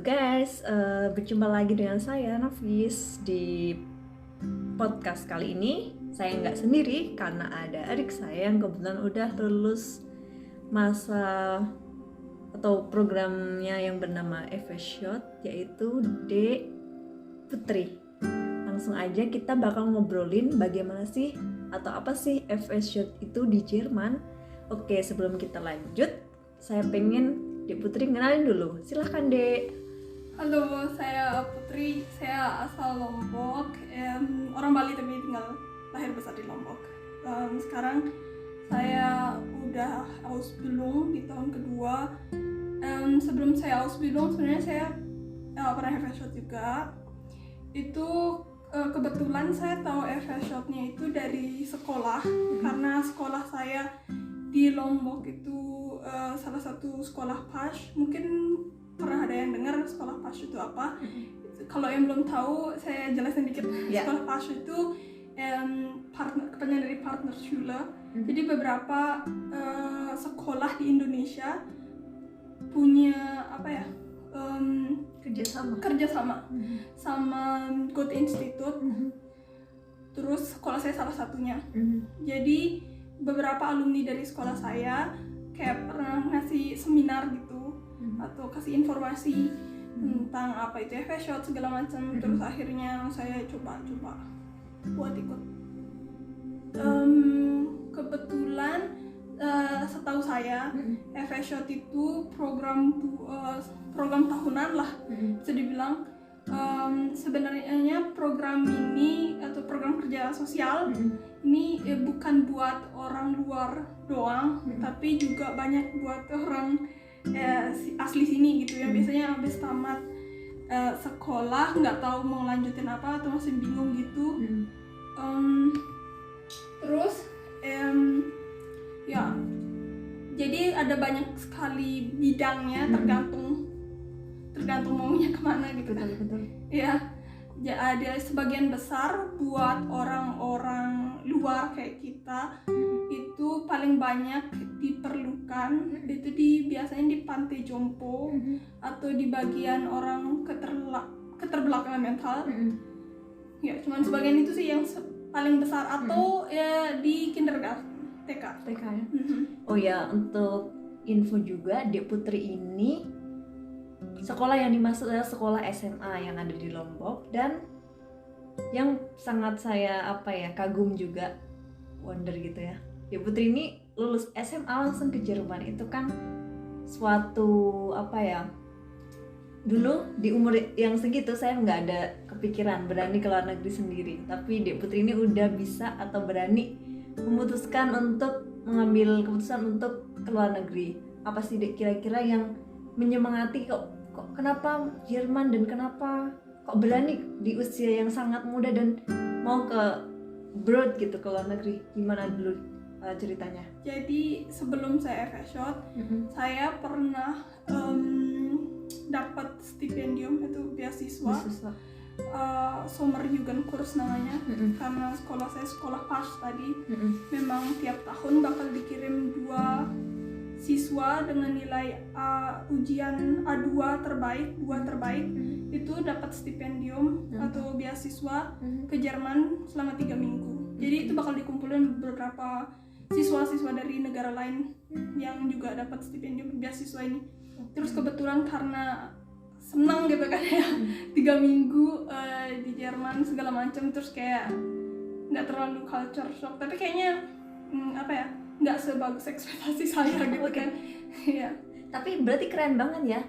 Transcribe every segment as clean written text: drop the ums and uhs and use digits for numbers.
guys, berjumpa lagi dengan saya Nafis di podcast kali ini. Saya nggak sendiri karena ada adik saya yang kebetulan udah lulus masa atau programnya yang bernama FSHOT, yaitu D. Putri. Langsung aja kita bakal ngobrolin bagaimana sih atau apa sih FSHOT itu di Jerman. Oke, sebelum kita lanjut, saya pengen Dek Putri kenalin dulu. Silahkan Dek. Halo, saya Putri. Saya asal Lombok. Orang Bali tapi lahir besar di Lombok. Sekarang saya udah Ausbildung di tahun kedua. Sebelum saya Ausbildung sebenarnya saya pernah FSHOT juga. Itu kebetulan saya tahu FSHOT-nya itu dari sekolah, karena sekolah saya di Lombok itu salah satu sekolah PAS. Mungkin pernah ada yang dengar sekolah PAS itu apa. Kalau yang belum tahu, saya jelasin dikit. Sekolah PAS itu kepanjangan dari Partnerschule. Jadi beberapa sekolah di Indonesia punya kerjasama sama Goethe Institute. Terus sekolah saya salah satunya. Jadi beberapa alumni dari sekolah saya kayak pernah ngasih seminar gitu, atau kasih informasi tentang apa itu FSHOT segala macam. Terus akhirnya saya coba buat ikut. Kebetulan setahu saya FSHOT itu program tahunan lah, bisa dibilang. Sebenarnya program ini atau program kerja sosial ini bukan buat orang luar doang, tapi juga banyak buat orang asli sini gitu, yang biasanya habis tamat sekolah nggak tahu mau lanjutin apa atau masih bingung gitu. Terus ya jadi ada banyak sekali bidangnya, tergantung maunya kemana gitu kan. Betul. Ya ada sebagian besar buat orang-orang luar kayak kita itu paling banyak diperlukan itu biasanya di panti jompo atau di bagian orang keterbelakangan mental. Ya cuman sebagian itu sih yang paling besar, atau ya di kindergarten, TK ya. Oh ya, untuk info juga, Dek Putri ini sekolah yang dimaksud adalah sekolah SMA yang ada di Lombok, dan yang sangat saya kagum juga, wonder gitu ya. Dek Putri ini lulus SMA langsung ke Jerman, itu kan suatu dulu di umur yang segitu saya nggak ada kepikiran berani ke luar negeri sendiri, tapi Dek Putri ini udah bisa atau berani memutuskan untuk mengambil keputusan untuk ke luar negeri. Apa sih Dek kira-kira yang menyemangati kok kenapa Jerman, dan kenapa kok berani di usia yang sangat muda dan mau ke abroad gitu, ke luar negeri? Gimana dulu ceritanya? Jadi sebelum saya FSHOT, saya pernah dapat stipendium, itu beasiswa. Sommerjugendkurs namanya. Karena sekolah saya sekolah PAS tadi. Memang tiap tahun bakal dikirim 2 siswa dengan nilai ujian A2 terbaik, 2 terbaik, itu dapat stipendium atau beasiswa ke Jerman selama 3 minggu. Jadi itu bakal dikumpulin beberapa siswa-siswa dari negara lain yang juga dapat stipendium beasiswa ini. Terus kebetulan karena senang gitu kan ya, 3 minggu di Jerman segala macam, terus kayak nggak terlalu culture shock, tapi kayaknya nggak sebagus ekspektasi saya gitu kan. Ya. Tapi berarti keren banget ya,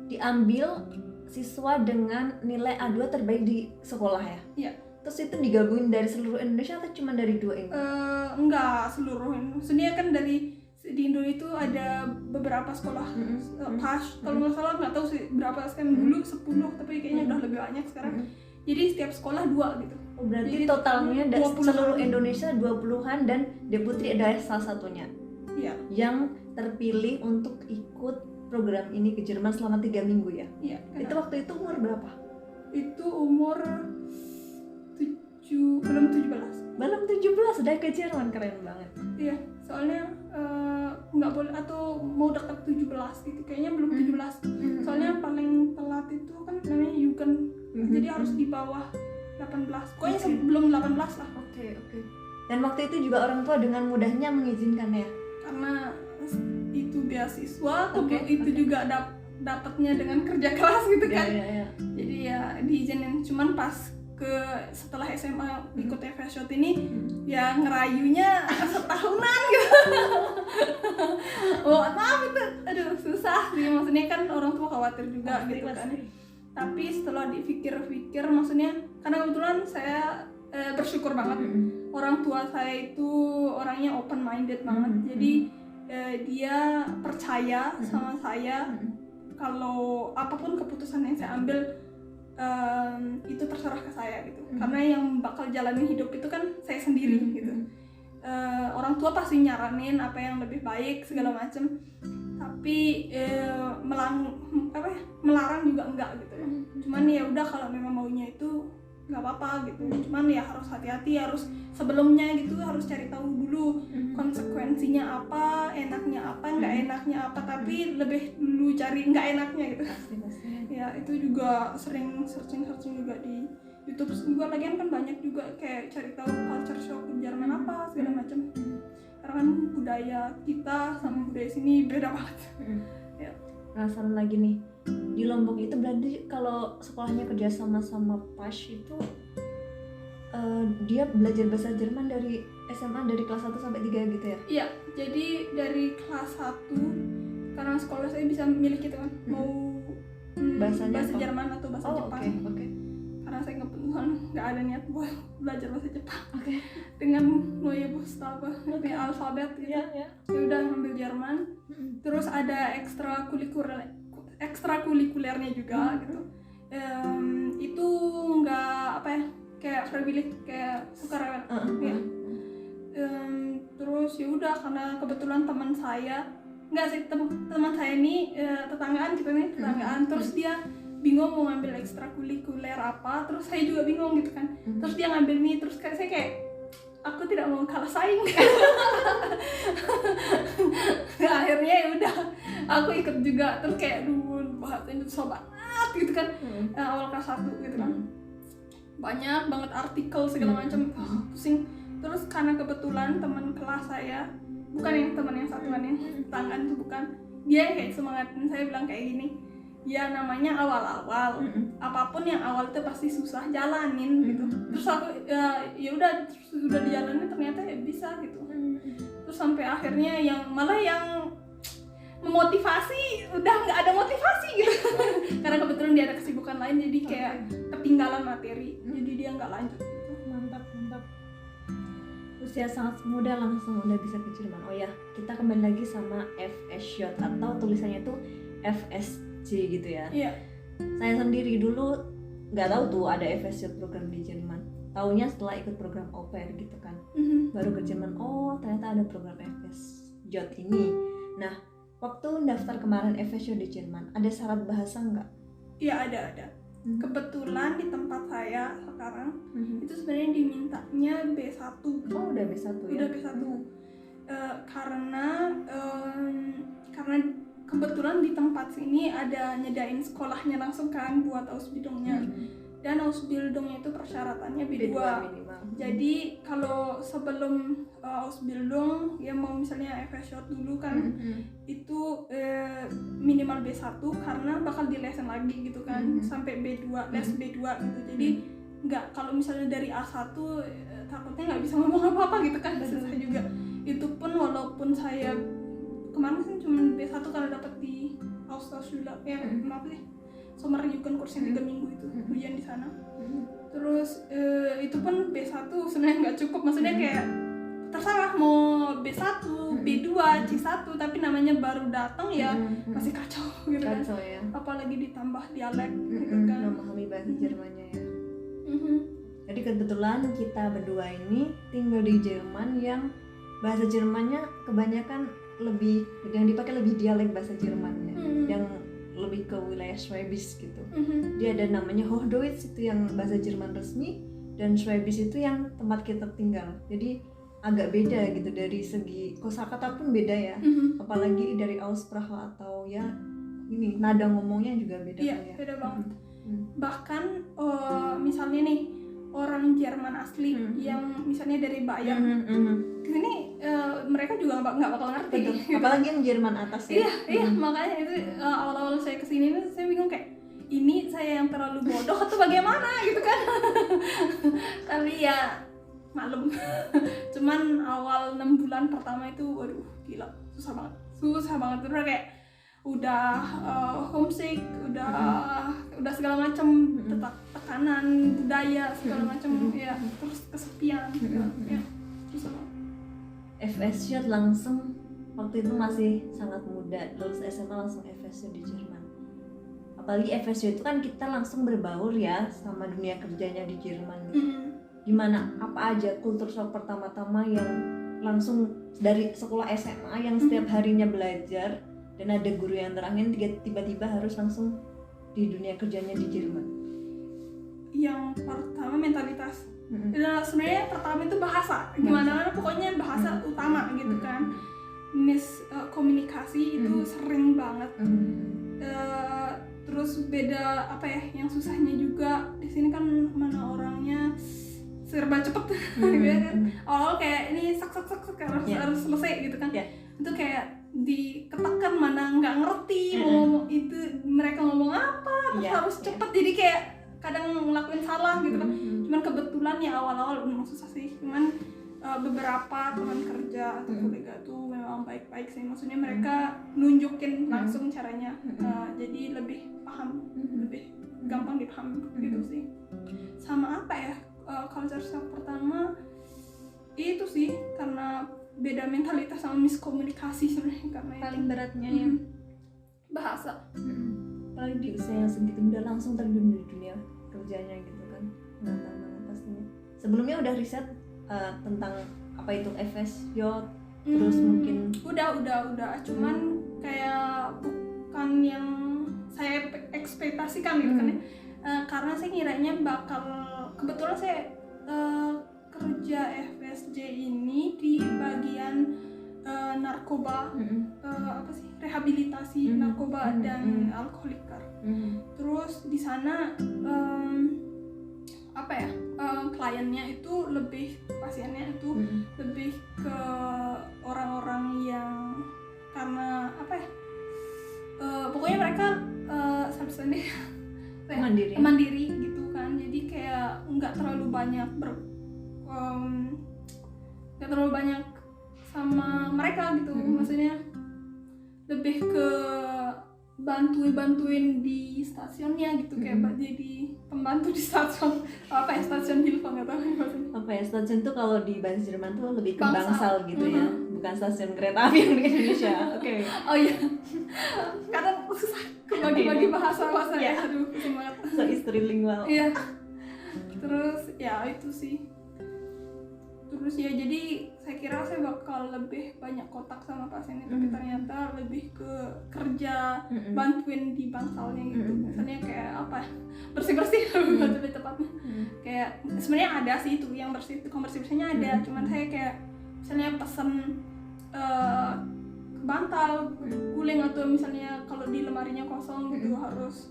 diambil siswa dengan nilai A2 terbaik di sekolah ya? Iya. Terus itu digabungin dari seluruh Indonesia atau cuma dari 2 ini? Enggak seluruh Indonesia kan, di Indonesia itu ada beberapa sekolah PAS. Kalau nggak salah, nggak tahu sih berapa sekarang, dulu 10 tapi kayaknya udah lebih banyak sekarang. Jadi setiap sekolah 2 gitu. Oh, berarti jadi totalnya dari seluruh Indonesia 20-an, dan Dek Putri adalah salah satunya. Iya. Yang terpilih untuk ikut program ini ke Jerman selama 3 minggu ya? Iya. Itu waktu itu umur berapa? Itu umur belum 17. Belum 17 udah ke Jerman, keren banget. Iya, soalnya nggak boleh atau mau dekat 17 gitu, kayaknya belum 17. Soalnya paling telat itu kan namanya Jugend, jadi harus di bawah 18. Pokoknya sebelum 18 lah. Oke. Dan waktu itu juga orang tua dengan mudahnya mengizinkan ya? Karena itu beasiswa, itu juga dapatnya dengan kerja keras gitu kan. Ya. Jadi ya diizinin, cuman pas setelah SMA ikut FSJ ini ya ngerayunya setahunan gitu. Maaf itu, aduh susah sih, maksudnya kan orang tua khawatir juga gitu kan. Tapi setelah dipikir-pikir, maksudnya karena kebetulan saya bersyukur banget orang tua saya itu orangnya open minded banget. Jadi dia percaya sama saya kalau apapun keputusan yang saya ambil itu terserah ke saya gitu. Karena yang bakal jalanin hidup itu kan saya sendiri gitu. Orang tua pasti nyaranin apa yang lebih baik segala macem, tapi melarang juga enggak gitu ya. Cuman ya udah kalau memang maunya itu nggak apa-apa gitu. Cuman ya harus hati-hati, harus sebelumnya gitu harus cari tahu dulu konsekuensinya apa, enaknya apa, nggak enaknya apa, tapi lebih dulu cari nggak enaknya gitu. Ya itu juga sering searching juga di YouTube juga, lagian kan banyak juga kayak cari tahu culture shock di Jerman apa segala macam. Karena kan budaya kita sama budaya sini beda banget. Ya. Penasaran lagi nih, di Lombok itu berarti kalau sekolahnya kerja sama PASH itu dia belajar bahasa Jerman dari SMA dari kelas 1 sampai 3 gitu ya? Iya, jadi dari kelas 1 karena sekolah saya bisa milih gitu kan, mau bahasa Jerman atau bahasa Jepang. Oke. Karena saya nggak ada niat buat belajar bahasa Jepang. Dengan Neue Buchstabe, alfabet gitu. Ya udah ngambil Jerman. Terus ada ekstrakurikulernya juga gitu. Itu nggak kayak frivillig, kayak sukarela ya. Terus ya udah karena kebetulan teman saya ini tetanggaan gitu nih, terus dia bingung mau ngambil ekstrakurikuler apa, terus saya juga bingung gitu kan. Terus dia ngambil nih, terus saya kayak aku tidak mau kalah saing. Akhirnya ya udah aku ikut juga, terus kayak bahasa itu susah banget gitu kan. Awal kelas 1 gitu kan. Banyak banget artikel segala macam, pusing. Terus karena kebetulan teman kelas saya, bukan yang teman yang satuan yang tetanggaan itu bukan, dia yang kayak semangatin saya bilang kayak gini, ya namanya awal-awal, apapun yang awal itu pasti susah, jalanin gitu. Terus aku ya udah sudah dijalanin, ternyata ya bisa gitu. Terus sampai akhirnya yang memotivasi udah nggak ada motivasi gitu. Karena kebetulan dia ada kesibukan lain, jadi kayak ketinggalan materi, jadi dia nggak lanjut gitu. Mantap. Usia sangat muda langsung udah bisa ke Jerman. Oh ya, kita kembali lagi sama FSJ atau tulisannya itu FSJ gitu ya. Iya. Saya sendiri dulu nggak tahu tuh ada FSJ program di Jerman. Taunya setelah ikut program au pair gitu kan. Baru ke Jerman, oh ternyata ada program FSJ ini. Nah, waktu daftar kemarin FSJ di Jerman, ada syarat bahasa nggak? Iya ada. Kebetulan di tempat saya sekarang itu sebenarnya dimintanya B1. Oh udah B1 ya? Udah B1. Karena kebetulan di tempat sini ada nyedain sekolahnya langsung kan buat Ausbildungnya. Dan Ausbildungnya itu persyaratannya B2 minimal. Jadi kalau sebelum Ausbildung ya mau misalnya FSJ dulu kan itu minimal B1 karena bakal dilesen lagi gitu kan sampai B2, les B2 gitu. Jadi nggak, kalau misalnya dari A1 takutnya nggak bisa ngomong apa-apa gitu kan, susah juga. Itu pun walaupun saya kemarin sih cuma B1 karena dapat di Austauschschule ya, maaf deh, Sommerjugend kurs yang 3 minggu itu ujian di sana. Terus itu pun B1 sebenarnya nggak cukup, maksudnya kayak terserah mau B1, B2, C1, tapi namanya baru datang ya masih kacau gitu kan. Ya. Apalagi ditambah dialek gitu kan. Memahami bahasa Jermannya ya. Jadi kebetulan kita berdua ini tinggal di Jerman yang bahasa Jermannya kebanyakan lebih, yang dipakai lebih dialek bahasa Jermannya, yang lebih ke wilayah Schwäbisch gitu. Dia ada namanya Hochdeutsch itu yang bahasa Jerman resmi, dan Schwäbisch itu yang tempat kita tinggal. Jadi agak beda gitu dari segi kosakata pun beda ya. Apalagi dari Aussprache atau ya ini nada ngomongnya juga beda. Iya, ya. beda banget. Bahkan misalnya nih orang Jerman asli yang misalnya dari Bayern kesini mereka juga nggak bakal ngerti. Betul. Apalagi yang Jerman atas ya. Iya, makanya itu awal-awal saya kesini saya bingung kayak ini saya yang terlalu bodoh atau bagaimana gitu kan. Tapi ya maklum. Cuman awal 6 bulan pertama itu waduh gila, susah banget terus kayak udah homesick, udah segala macam tekanan budaya segala macam ya, terus kesepian ya susah banget. FSJ langsung waktu itu masih sangat muda, lulus SMA langsung FSJ di Jerman. Apalagi FSJ itu kan kita langsung berbaur ya sama dunia kerjanya di Jerman gitu. Gimana, apa aja kultur shock pertama-tama yang langsung dari sekolah SMA yang setiap harinya belajar dan ada guru yang terangin tiba-tiba harus langsung di dunia kerjanya di Jerman? Yang pertama mentalitas. Nah, sebenarnya pertama itu bahasa. Gimana pokoknya bahasa utama gitu kan. Komunikasi itu sering banget. Terus beda apa ya, yang susahnya juga di sini kan mana orangnya serba cepet gitu kan. Awal kayak ini sak harus selesai gitu kan. Itu kayak diketekan, mana nggak ngerti mau itu mereka ngomong apa, terus harus cepet jadi kayak kadang ngelakuin salah gitu kan. Cuman kebetulan ya awal-awal memang susah sih, cuman beberapa teman kerja atau kolega tuh memang baik-baik sih, maksudnya mereka nunjukin langsung caranya, jadi lebih paham, lebih gampang dipahami gitu sih. Sama apa ya, culture shock pertama itu sih karena beda mentalitas sama miskomunikasi sebenarnya, karena paling beratnya ya bahasa. Apalagi di usia yang segitu udah langsung terjun di dunia kerjanya gitu kan, menantang pastinya. Sebelumnya udah riset tentang apa itu FSJ, terus mungkin udah cuman kayak bukan yang saya ekspektasikan gitu kan ya. Karena saya ngiranya bakal, kebetulan saya kerja FSJ ini di bagian narkoba, apa sih, rehabilitasi narkoba dan alkoholiker. Terus di sana apa ya, kliennya itu lebih, pasiennya itu lebih ke orang-orang yang karena apa ya, pokoknya mereka mandiri gitu kan, jadi kayak nggak terlalu banyak sama mereka gitu. Maksudnya lebih ke bantuin di stasiunnya gitu, kayak jadi pembantu di stasiun apa ya, stasiun Hilfe, nggak tahu maksudnya apa ya, stasiun tuh kalau di bahasa Jerman tuh lebih ke bangsal gitu ya, bukan stasiun kereta api yang di Indonesia. Oke. Oh iya, kadang susah bagi bahasa ya, aduh pusing banget. So istrilingual. Iya. Terus ya itu sih. Terus ya jadi saya kira saya bakal lebih banyak kontak sama pasien itu, tapi ternyata lebih ke kerja, bantuin di bangsalnya gitu. Misalnya kayak apa, bersih-bersih lebih tepatnya. Kayak sebenarnya ada sih itu yang tukang bersih-bersihnya ada, cuman saya kayak misalnya pesen bantal, guling, atau misalnya kalau di lemarinya kosong gitu harus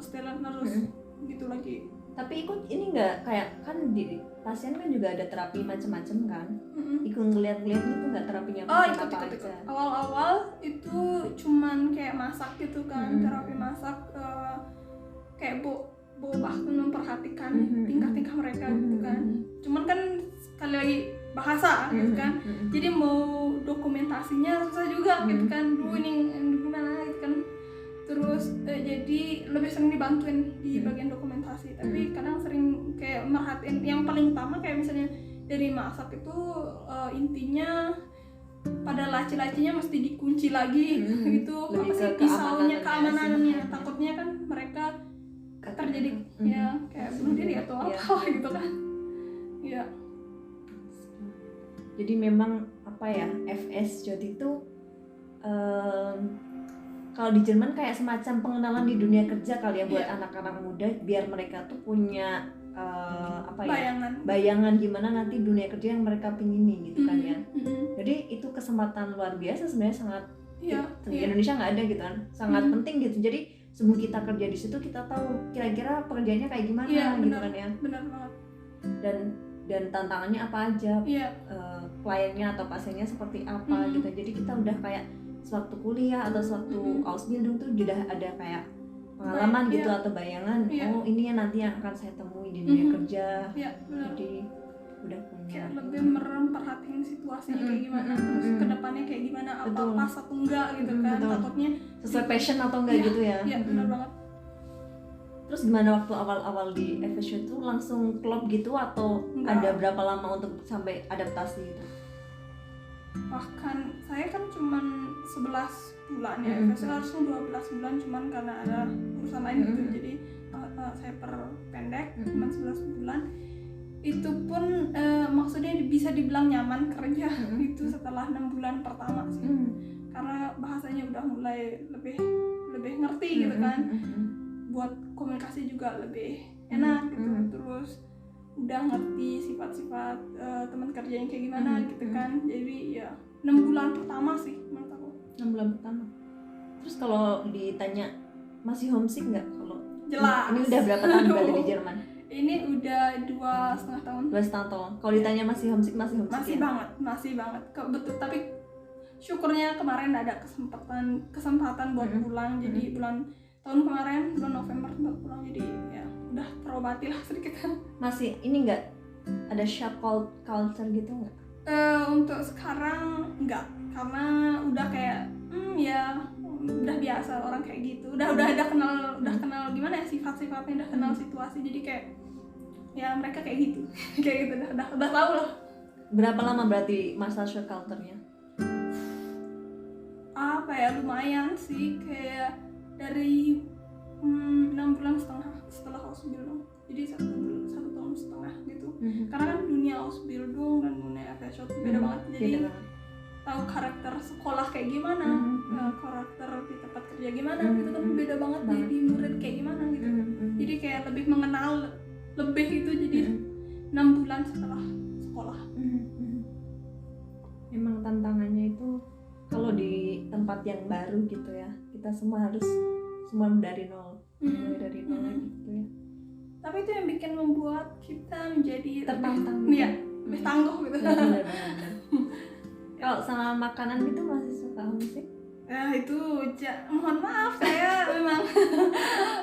setelan harus gitu lagi. Tapi ikut ini nggak, kayak kan di pasien kan juga ada terapi macam-macam kan, ikut ngeliat-ngeliat itu nggak terapinya ikut. Awal-awal itu cuman kayak masak gitu kan, terapi masak, kayak bahkan memperhatikan tingkah-tingkah mereka gitu kan. Cuman kan sekali lagi bahasa gitu kan, jadi mau dokumentasinya susah juga gitu kan, ini gimana gitu kan. Terus jadi lebih sering dibantuin di bagian dokumentasi, tapi kadang sering kayak merhatiin yang paling utama, kayak misalnya dari masak itu intinya pada laci-lacinya mesti dikunci lagi gitu, apa sih, pisaunya, keamanannya, takutnya kan mereka terjadi ya kayak bunuh diri atau apa gitu kan ya. Jadi memang apa ya, FSJ itu kalau di Jerman kayak semacam pengenalan di dunia kerja kali ya buat anak-anak muda, biar mereka tuh punya bayangan gimana nanti dunia kerja yang mereka pingini gitu kan ya. Jadi itu kesempatan luar biasa sebenarnya, sangat di Indonesia nggak ada gitu kan, sangat penting gitu. Jadi sebelum kita kerja di situ kita tahu kira-kira pekerjaannya kayak gimana gitu kan ya. Benar banget. Dan tantangannya apa aja, kliennya atau pasiennya seperti apa gitu. Jadi kita udah kayak sewaktu kuliah atau sewaktu Ausbildung tuh sudah ada kayak pengalaman gitu atau bayangan, oh ini yang nanti yang akan saya temui di dunia kerja. Jadi udah punya kayak lebih memperhatiin situasinya kayak gimana, terus kedepannya kayak gimana, apa pas atau enggak gitu kan. Takutnya sesuai passion atau enggak gitu ya. Iya benar banget. Terus gimana waktu awal-awal di FSU itu langsung klop gitu atau ada berapa lama untuk sampai adaptasi gitu? Bahkan saya kan cuman 11 bulan ya, FSU harusnya 12 bulan, cuman karena ada urusan lain gitu, jadi saya perpendek cuman 11 bulan. Itu pun maksudnya bisa dibilang nyaman kerja itu setelah 6 bulan pertama sih, karena bahasanya udah mulai lebih ngerti gitu kan, buat komunikasi juga lebih enak gitu, terus udah ngerti sifat-sifat teman kerja yang kayak gimana gitu kan. Jadi ya 6 bulan pertama sih menurut aku. 6 bulan pertama. Terus kalau ditanya masih homesick nggak? Kalau jelas. Ini udah berapa tahun berada di Jerman? Ini udah 2,5 tahun. 2,5 tahun. Kalau ditanya masih homesick masih ya? masih banget. Betul, tapi syukurnya kemarin ada kesempatan buat pulang. Jadi tahun kemarin bulan November buat pulang, jadi ya udah terobati lah sedikit. Masih ini nggak ada shock culture gitu nggak? Untuk sekarang enggak, karena udah kayak ya udah biasa orang kayak gitu, udah kenal gimana ya sifat-sifatnya, udah kenal situasi, jadi kayak ya mereka kayak gitu kayak gitu udah tahu lah. Berapa lama berarti masa shock culture-nya? Apa ya, lumayan sih, kayak dari 6 bulan setengah setelah Ausbildung, jadi 1 tahun setengah gitu. Karena kan dunia Ausbildung dan dunia FSU beda banget, jadi tahu karakter sekolah kayak gimana, karakter di tempat kerja gimana gitu kan, beda banget jadi murid kayak gimana gitu. Jadi kayak lebih mengenal lebih itu, jadi 6 bulan setelah sekolah. Memang tantangannya itu kalau di tempat yang baru gitu ya, kita semua dari nol, dari nol gitu ya. Tapi itu yang bikin membuat kita menjadi tertantang, lebih tangguh gitu. Kalau sama makanan gitu masih suka homesick? Ya itu mohon maaf, saya memang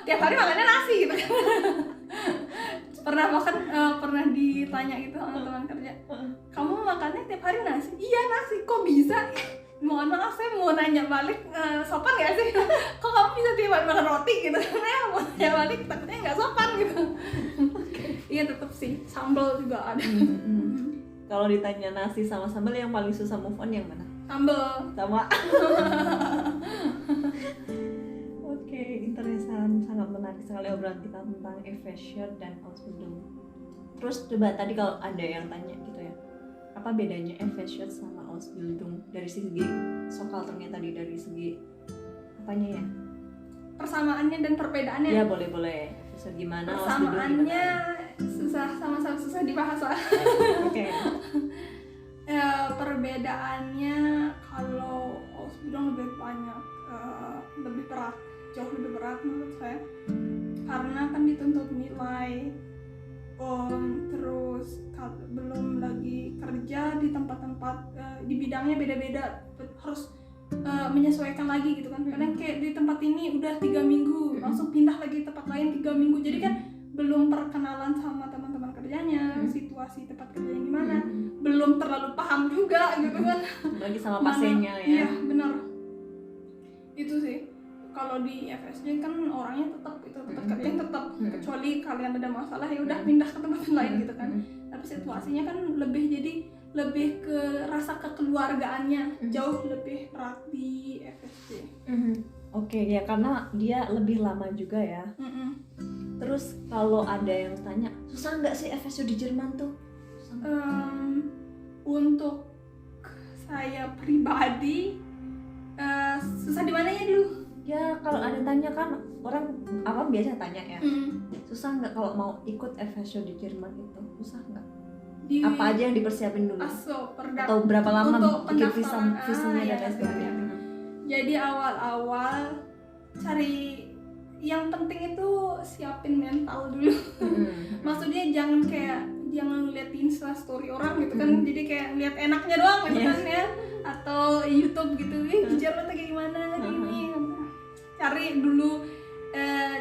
tiap hari makannya nasi gitu kan. Pernah ditanya gitu sama teman kerja, kamu makannya tiap hari nasi? Iya nasi, kok bisa? Mohon maaf, saya mau nanya balik, sopan gak sih? Kok kamu bisa tiap hari makan roti gitu? Karena mau nanya balik takutnya gak sopan gitu. Iya tetap sih, sambal juga ada. Kalau ditanya nasi sama sambal, yang paling susah move on yang mana? Sambal. Sama. Oke, interesan, sangat menarik sekali obrolan kita tentang FSU dan Ausbildung. Terus coba tadi kalau ada yang tanya gitu ya, apa bedanya FSU sama Ausbildung dari segi culture-nya tadi, dari segi apanya ya? Persamaannya dan perbedaannya. Ya boleh. Gimana? Persamaannya susah, sama-sama susah dibahas lah. Oke. Perbedaannya kalau Ausbildung lebih banyak, lebih berat, jauh lebih berat menurut saya, karena kan dituntut nilai, terus belum lagi kerja di tempat-tempat di bidangnya beda-beda, harus menyesuaikan lagi gitu kan. Kadang kayak di tempat ini udah 3 minggu langsung pindah lagi tempat lain 3 minggu, jadi kan belum perkenalan sama teman-teman kerjanya, situasi tempat kerjanya gimana, belum terlalu paham juga gitu kan, lagi sama pasiennya ya. Iya benar, itu sih. Kalau di FSJ kan orangnya tetap kerjanya tetap, kecuali kalian ada masalah ya udah pindah ke tempat lain gitu kan. Tapi situasinya kan lebih ke rasa kekeluargaannya jauh lebih erat di FSJ. Oke, ya karena dia lebih lama juga ya. Terus kalau ada yang tanya, susah nggak sih FSU di Jerman tuh? Untuk saya pribadi, susah di mananya dulu? Ya kalau ada tanya kan orang apa biasa tanya ya. Susah nggak kalau mau ikut FS di Jerman itu? Susah nggak? Apa aja yang dipersiapin dulu? Atau berapa lama bikin visanya dan lain sebagainya? Jadi awal-awal cari, yang penting itu siapin mental dulu. Maksudnya jangan lihat Instastory orang gitu kan, jadi kayak lihat enaknya doang gitu kan ya, atau YouTube gitu, di Jerman tuh kayak gimana gini.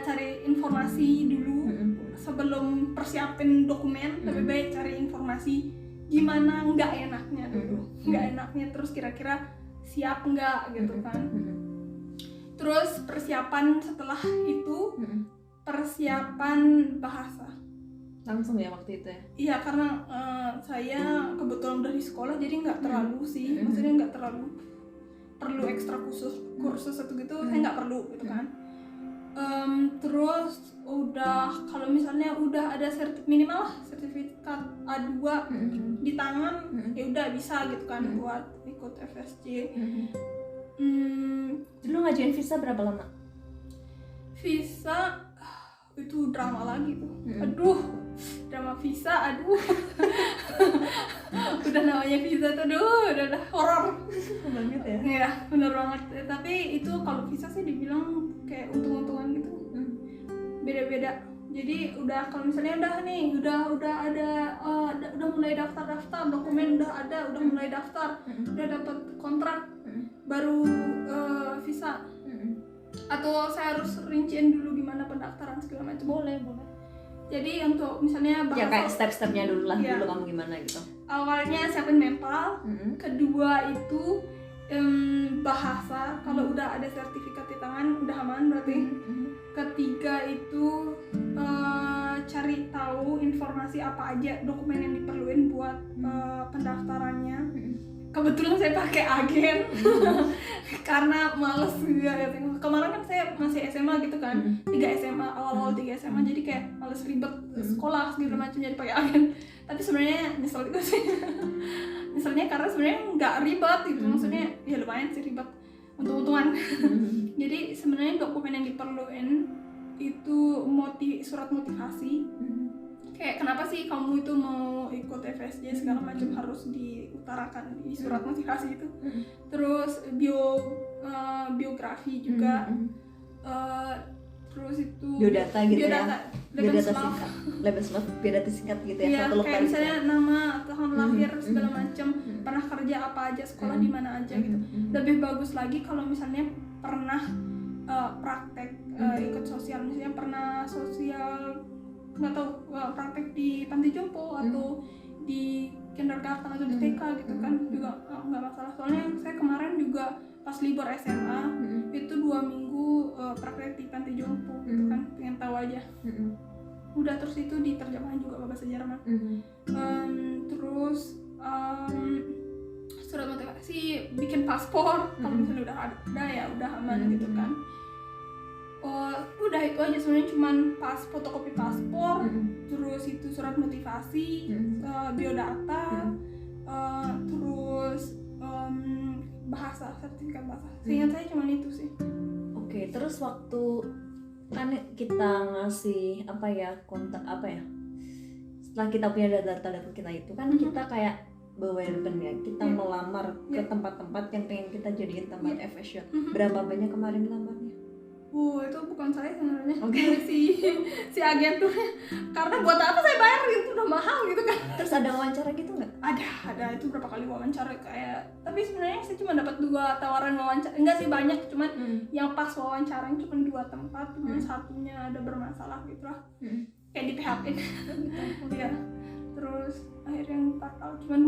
Cari informasi dulu sebelum persiapin dokumen. Lebih baik cari informasi gimana nggak enaknya dulu, terus kira-kira siap nggak gitu kan. Terus persiapan setelah itu persiapan bahasa langsung ya waktu itu ya? Iya, karena saya kebetulan udah di sekolah, jadi nggak terlalu sih, maksudnya nggak terlalu perlu ekstra kursus atau gitu, saya nggak perlu gitu kan. Terus kalau misalnya udah ada minimal lah sertifikat A2 di tangan, ya udah bisa gitu kan buat ikut FSJ. Dulu ngajuin visa berapa lama? Visa itu drama lagi tuh. Drama visa, udah namanya visa tuh, udah horor banget ya. Iya, bener banget. Tapi itu kalau visa sih dibilang kayak untung-untungan gitu. Beda-beda. Jadi kalau misalnya udah mulai daftar, dokumen udah mulai daftar, udah dapat kontrak, baru visa. Atau saya harus rinciin dulu gimana pendaftaran segala macam. Boleh. Jadi untuk misalnya bahasa, ya kayak step-stepnya dulu lah, dulu kamu gimana gitu. Awalnya siapin mental, kedua itu bahasa, kalau udah ada sertifikat di tangan udah aman berarti. Ketiga itu cari tahu informasi apa aja dokumen yang diperluin buat pendaftarannya. Kebetulan saya pakai agen karena males juga ya. Kemarin kan saya masih SMA gitu kan, 3 SMA, awal-awal 3 SMA, jadi kayak males ribet sekolah segala macam, jadi pakai agen. Tapi sebenarnya nyesel itu sih. Nyeselnya karena sebenarnya nggak ribet gitu, maksudnya ya lumayan sih ribet, untung-untungan. Jadi sebenarnya dokumen yang diperluin itu surat motivasi. Kayak kenapa sih kamu itu mau ikut FSJ segala macam, harus diutarakan di surat motivasi itu. Terus biografi juga, terus itu biodata gitu biodata, biodata singkat gitu ya, iya, satu lembar kayak misalnya gitu. nama, tahun lahir segala macam, pernah kerja apa aja, sekolah di mana aja gitu. Lebih bagus lagi kalau misalnya pernah praktek ikut sosial, misalnya pernah sosial nggak tahu praktek di panti jompo atau di kindergarten atau di TK gitu kan, juga nggak masalah. Soalnya saya kemarin juga pas libur SMA itu 2 minggu praktek di panti jompo gitu kan, pengen tahu aja. Udah, terus itu diterjemahin juga bahasa Jerman. Terus surat motivasi, bikin paspor, kalau misalnya udah ada ya udah aman gitu kan. Udah itu aja sebenarnya, cuman fotokopi paspor, terus itu surat motivasi, biodata, terus bahasa, sertifikat bahasa. Seingat saya cuman itu sih. Oke, terus waktu kan kita ngasih kontak setelah kita punya data-data kita itu kan kita kayak bewerben ya, kita melamar ke tempat-tempat yang pengen kita jadiin tempat FSJ. Berapa banyak kemarin lamarnya? Itu bukan saya sebenarnya, si agen tuh. Karena buat apa saya bayar, itu udah mahal gitu kan. Terus ada wawancara gitu nggak? Ada, itu berapa kali wawancara kayak. Tapi sebenarnya saya cuma dapat 2 tawaran wawancara, enggak sih banyak, cuman yang pas wawancaranya cuma 2 tempat, cuman satunya ada bermasalah gitu lah, kayak di PHP. Ya. Terus akhirnya yang batal, cuma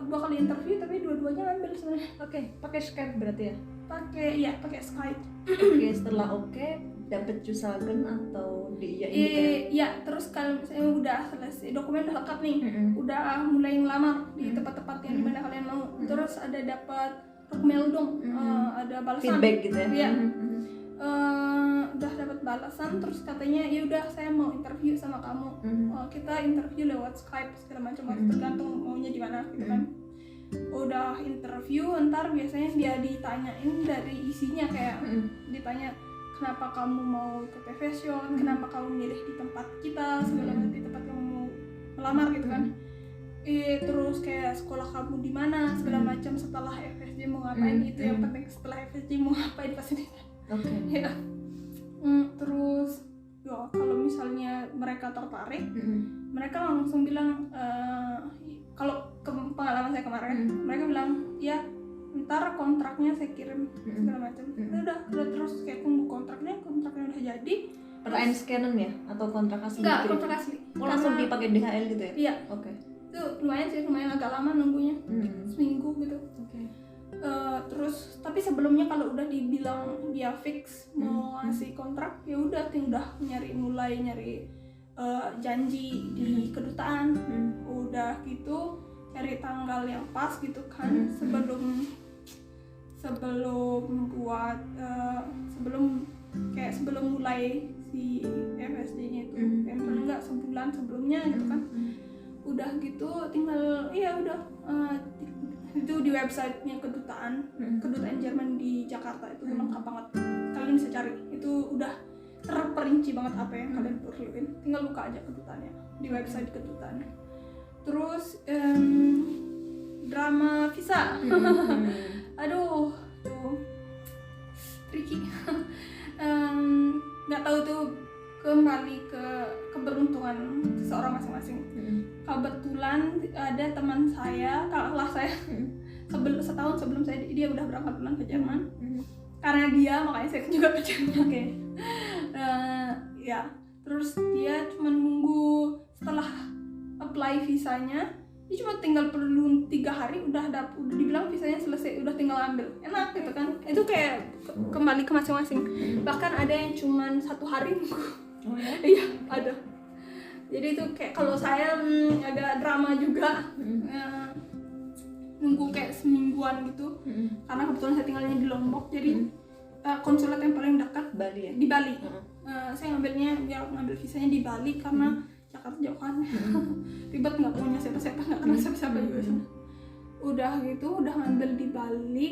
2 kali interview, tapi dua-duanya ngambil sebenarnya. Oke, pakai Skype berarti ya? Pakai Skype. Oke, setelah dapet Cusagen atau Iya, terus kalau misalnya udah selesai, dokumen udah lengkap nih, udah mulai ngelamar di tempat-tempat yang dimana kalian mau, terus ada dapat Rukmeldung, ada balasan, feedback gitu ya? Iya. Udah dapat balasan, terus katanya ya udah saya mau interview sama kamu. Kita interview lewat Skype segala macam, tergantung maunya di mana gitu kan. udah interview ntar biasanya dia ditanyain dari isinya kayak ditanya kenapa kamu mau ikut fashion, kenapa kamu milih di tempat kita, segala macam di tempat kamu mau melamar gitu kan. Terus kayak sekolah kamu di mana, segala macam, setelah FSJ mau ngapain, itu yang penting setelah FSJ mau ngapain pasti ditanya. Ya. Terus ya kalau misalnya mereka tertarik, mereka langsung bilang kalau pengalaman saya kemarin, mereka bilang ya ntar kontraknya saya kirim segala macam. Udah terus kayak tunggu kontraknya udah jadi. Pertanyaan scannen ya atau kontrak asli? Enggak, kontrak asli. Langsung dipakai DHL gitu ya? Iya. Oke. Itu lumayan agak lama nunggunya, seminggu gitu. Oke. Terus tapi sebelumnya kalau udah dibilang dia fix mau ngasih kontrak, ya udah mulai nyari janji di kedutaan. Udah gitu cari tanggal yang pas gitu kan, sebelum mulai si FSD-nya itu, yang paling enggak sebulan sebelumnya gitu kan. Udah gitu tinggal itu di websitenya kedutaan Jerman di Jakarta itu lengkap banget, kalian bisa cari, itu udah terperinci banget apa yang kalian perluin, tinggal buka aja kedutaannya di website kedutaannya. Terus drama visa aduh tuh tricky. Nggak tahu tuh, kembali ke keberuntungan seseorang masing-masing. Kebetulan ada teman saya, kakak kelas saya, setahun sebelum saya, dia udah berangkat duluan ke Jerman. Karena dia, makanya saya juga ke Jerman. Ya, terus dia cuma nunggu setelah apply visanya, dia cuma tinggal perlu 3 hari udah dibilang visanya selesai, udah tinggal ambil. Enak gitu kan. Itu kayak kembali ke masing-masing. Bahkan ada yang cuma 1 hari nunggu. Oh ya? Iya, ada. Jadi itu kayak kalau saya agak drama juga, nunggu kayak semingguan gitu. Karena kebetulan saya tinggalnya di Lombok, jadi konsulat yang paling dekat Bali ya? di Bali. Saya ngambil visanya di Bali karena Jakarta jauh kan. Ribet, nggak punya siapa-siapa, nggak kenal siapa-siapa juga sana. Udah gitu, udah ngambil di Bali.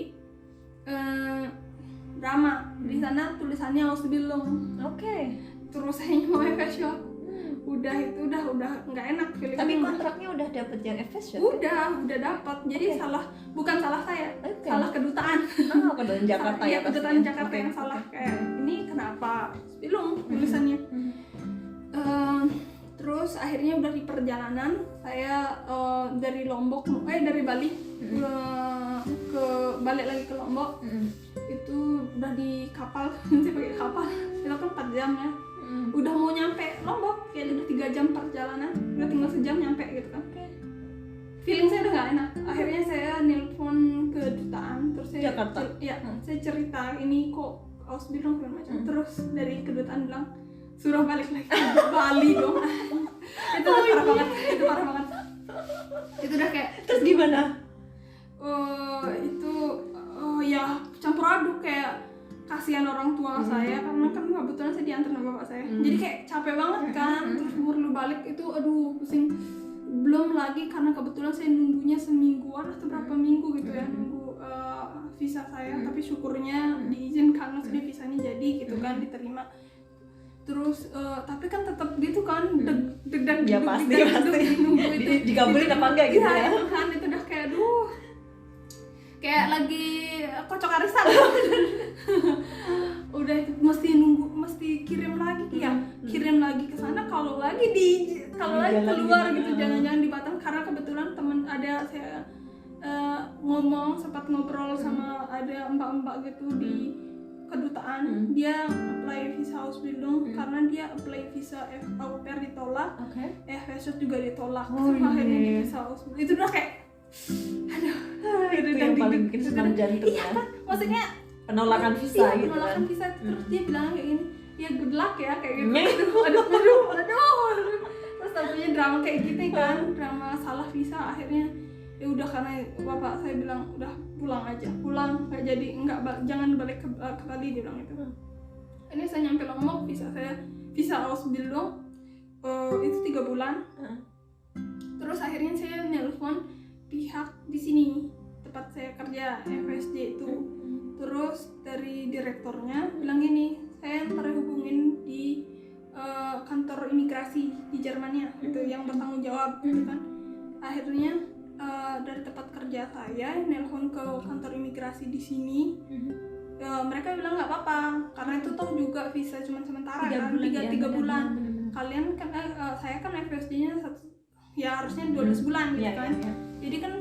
Drama di sana tulisannya Ausbildung. Oke. Terus saya mau fashion. Udah nggak enak feeling. Tapi kontraknya udah dapet yang fashion? Udah dapat. Jadi bukan salah saya, salah kedutaan. Kedutaan Jakarta ya? Kedutaan Jakarta yang salah. Kayak ini kenapa Ausbildung tulisannya? Terus akhirnya udah di perjalanan saya dari Bali ke balik lagi ke Lombok. Itu udah di kapal, saya pakai kapal itu kan 4 jam ya. Udah mau nyampe Lombok, kayak udah 3 jam perjalanan, udah tinggal sejam nyampe gitu kan. Feeling saya udah gak enak. Akhirnya saya nelpon ke kedutaan, terus saya Jakarta? Saya cerita ini kok Ausbildung segala macam. Terus dari kedutaan bilang suruh balik lagi ke Bali dong. Itu parah banget. Itu udah kayak, terus gimana? Ya campur aduk, kayak kasihan orang tua saya karena kan kebetulan saya diantar sama bapak saya. Jadi kayak capek banget kan, terus perlu balik itu aduh pusing. Belum lagi karena kebetulan saya nunggunya semingguan atau berapa minggu gitu ya, nunggu visa saya. Tapi syukurnya diizinkan, maksudnya visanya jadi gitu kan, diterima. Terus tapi kan tetap gitu kan deg-degan ya pasti nunggu itu dikabulin apa enggak gitu ya. Itu kan itu udah kayak aduh, kayak lagi kocok arisan. Udah itu mesti kirim lagi ya, kirim lagi ke sana, kalau lagi keluar gitu, jangan-jangan di Batam. Karena kebetulan temen ada saya sempat ngobrol sama ada mbak-mbak gitu di kedutaan. Dia apply visa Ausbildung karena dia apply visa au pair ditolak, FSO juga ditolak. Akhirnya di visa Ausbildung itu udah kayak itu yang paling bikin senam jantung ya. Kan? Maksudnya penolakan visa gitu penolakan kan. visa. Terus dia bilang kayak gini, ya good luck ya kayak gitu. Aduh. Terus tentunya drama kayak gitu kan, drama salah visa. Akhirnya ya udah, karena bapak saya bilang udah pulang nggak jadi, jangan balik ke Bali, dia bilang gitu. Ini saya nyampe Lombok, visa Ausbildung itu 3 bulan. Terus akhirnya saya nelpon pihak di sini tempat saya kerja FSJ itu. Terus dari direkturnya bilang gini, saya terhubungin di kantor imigrasi di Jermannya itu yang bertanggung jawab gitu kan. Akhirnya dari tempat kerja saya nelpon ke kantor imigrasi di sini. Mereka bilang nggak apa-apa karena itu toh juga visa cuma sementara 3 bulan. Kalian kan saya kan FSJ-nya ya harusnya 12 bulan gitu kan. Jadi kan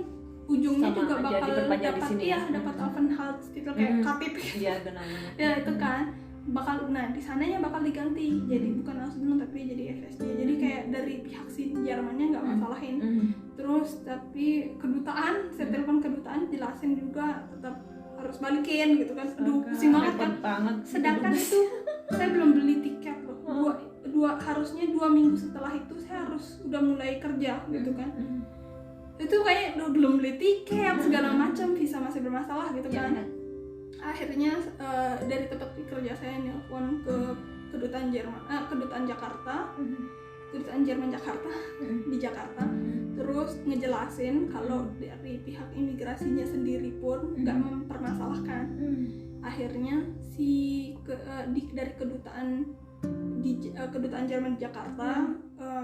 ujungnya juga bakal dapat Aufenthalt gitu kayak KTP. Iya benar-benar. Ya itu kan bakal di sananya bakal diganti jadi bukan Ausbildung tapi jadi FSJ. Jadi kayak dari pihak si Jermannya nggak masalahin. Terus tapi kedutaan, saya telepon kedutaan jelasin juga tetap harus balikin gitu kan. Aduh pusing banget. Sedangkan itu saya belum beli tiket loh. Harusnya 2 minggu setelah itu saya harus udah mulai kerja gitu kan. Itu kayak belum beli tiket segala macam, visa masih bermasalah gitu kan. Akhirnya dari tempat kerja saya nelpon ke kedutaan Jakarta, kedutaan Jerman Jakarta di Jakarta, terus ngejelasin kalau dari pihak imigrasinya sendiri pun nggak mempermasalahkan. Akhirnya dari kedutaan Jerman di Jakarta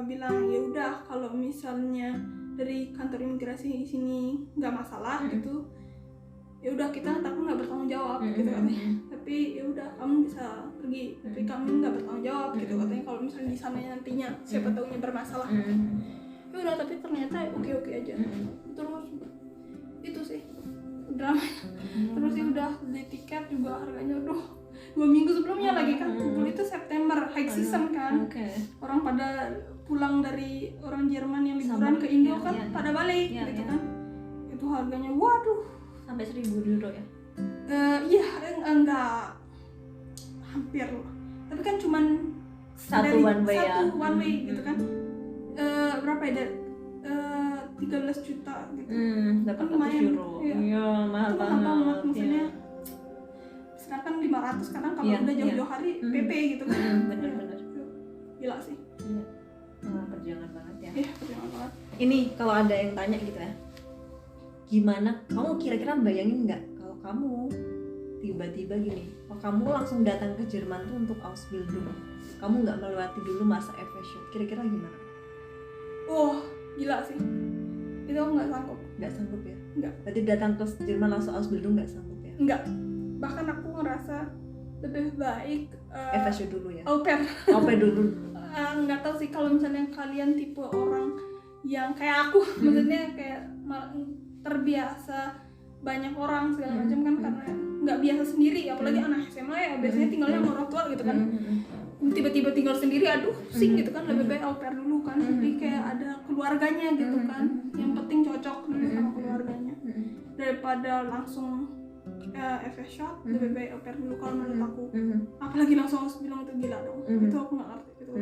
bilang ya udah kalau misalnya dari kantor imigrasi di sini nggak masalah gitu, ya udah kita nggak bertanggung jawab gitu katanya. Tapi ya udah kamu bisa pergi, tapi kami nggak bertanggung jawab gitu katanya kalau misalnya di sana nantinya siapa tahunya bermasalah. Ya udah tapi ternyata oke aja. Terus itu sih dramanya. Terus ya udah beli tiket juga harganya 2 minggu sebelumnya lagi kan. Dulu itu September high season kan. Orang pada pulang dari orang Jerman yang liburan ke Indo kan pada balik gitu kan. Itu harganya waduh sampai 1.000 euro ya? Iya enggak hampir loh. Tapi kan cuman satu one way gitu kan. Berapa ya? 13 juta gitu. 800 euro. Iya, mahal banget. Maksudnya sedangkan 500 kadang kalau udah jauh-jauh hari PP gitu kan. Bener-bener. Gila sih. Iya. Perjuangan banget ya. Iya, perjuangan banget. Ini kalau ada yang tanya gitu ya, gimana kamu kira-kira bayangin nggak kalau kamu tiba-tiba gini, kamu langsung datang ke Jerman tuh untuk Ausbildung, kamu nggak melewati dulu masa FSJ, kira-kira gimana? Gila sih, itu aku nggak sanggup ya? Nggak. Berarti datang ke Jerman langsung Ausbildung nggak sanggup ya? Nggak, bahkan aku ngerasa lebih baik FSJ dulu ya? Au pair dulu. Nggak tahu sih kalau misalnya kalian tipe orang yang kayak aku, maksudnya kayak terbiasa banyak orang segala macam kan, karena nggak biasa sendiri, apalagi anak SMA ya biasanya tinggalnya sama orang tua gitu kan. Tiba-tiba tinggal sendiri, aduh pusing gitu kan. Lebih baik au pair dulu kan, jadi kayak ada keluarganya gitu kan. Yang penting cocok dulu sama keluarganya daripada langsung FSJ. Lebih baik au pair dulu kalau menurut aku. Apalagi langsung harus bilang itu gila dong. Itu aku nggak ngerti itu.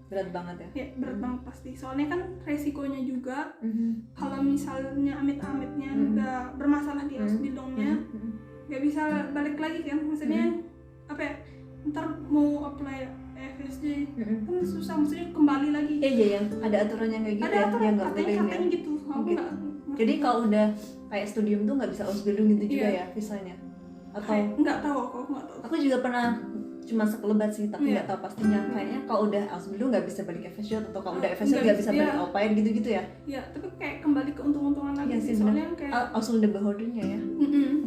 Berat banget ya? Ya berat banget pasti, soalnya kan resikonya juga kalau misalnya amit-amitnya udah bermasalah di Ausbildungnya nggak bisa balik lagi kan, maksudnya apa ya, ntar mau apply FSJ kan susah, maksudnya kembali lagi. Iya yang ada aturannya kayak gitu. Ada aturan, yang nggak boleh ya gitu. Aku nggak. Jadi kalau udah kayak studium tuh nggak bisa Ausbildung gitu juga ya visanya? Atau nggak tahu, aku nggak tahu. Aku juga pernah cuma sekelebat sih, tapi nggak tahu pastinya. Kayaknya kalau udah Ausbildung nggak bisa balik FSJ, atau kalau udah FSJ nggak bisa balik au pair gitu-gitu ya? Iya, tapi kayak kembali ke untung-untungan lagi sih, soalnya kayak Ausländer-Behördennya ya.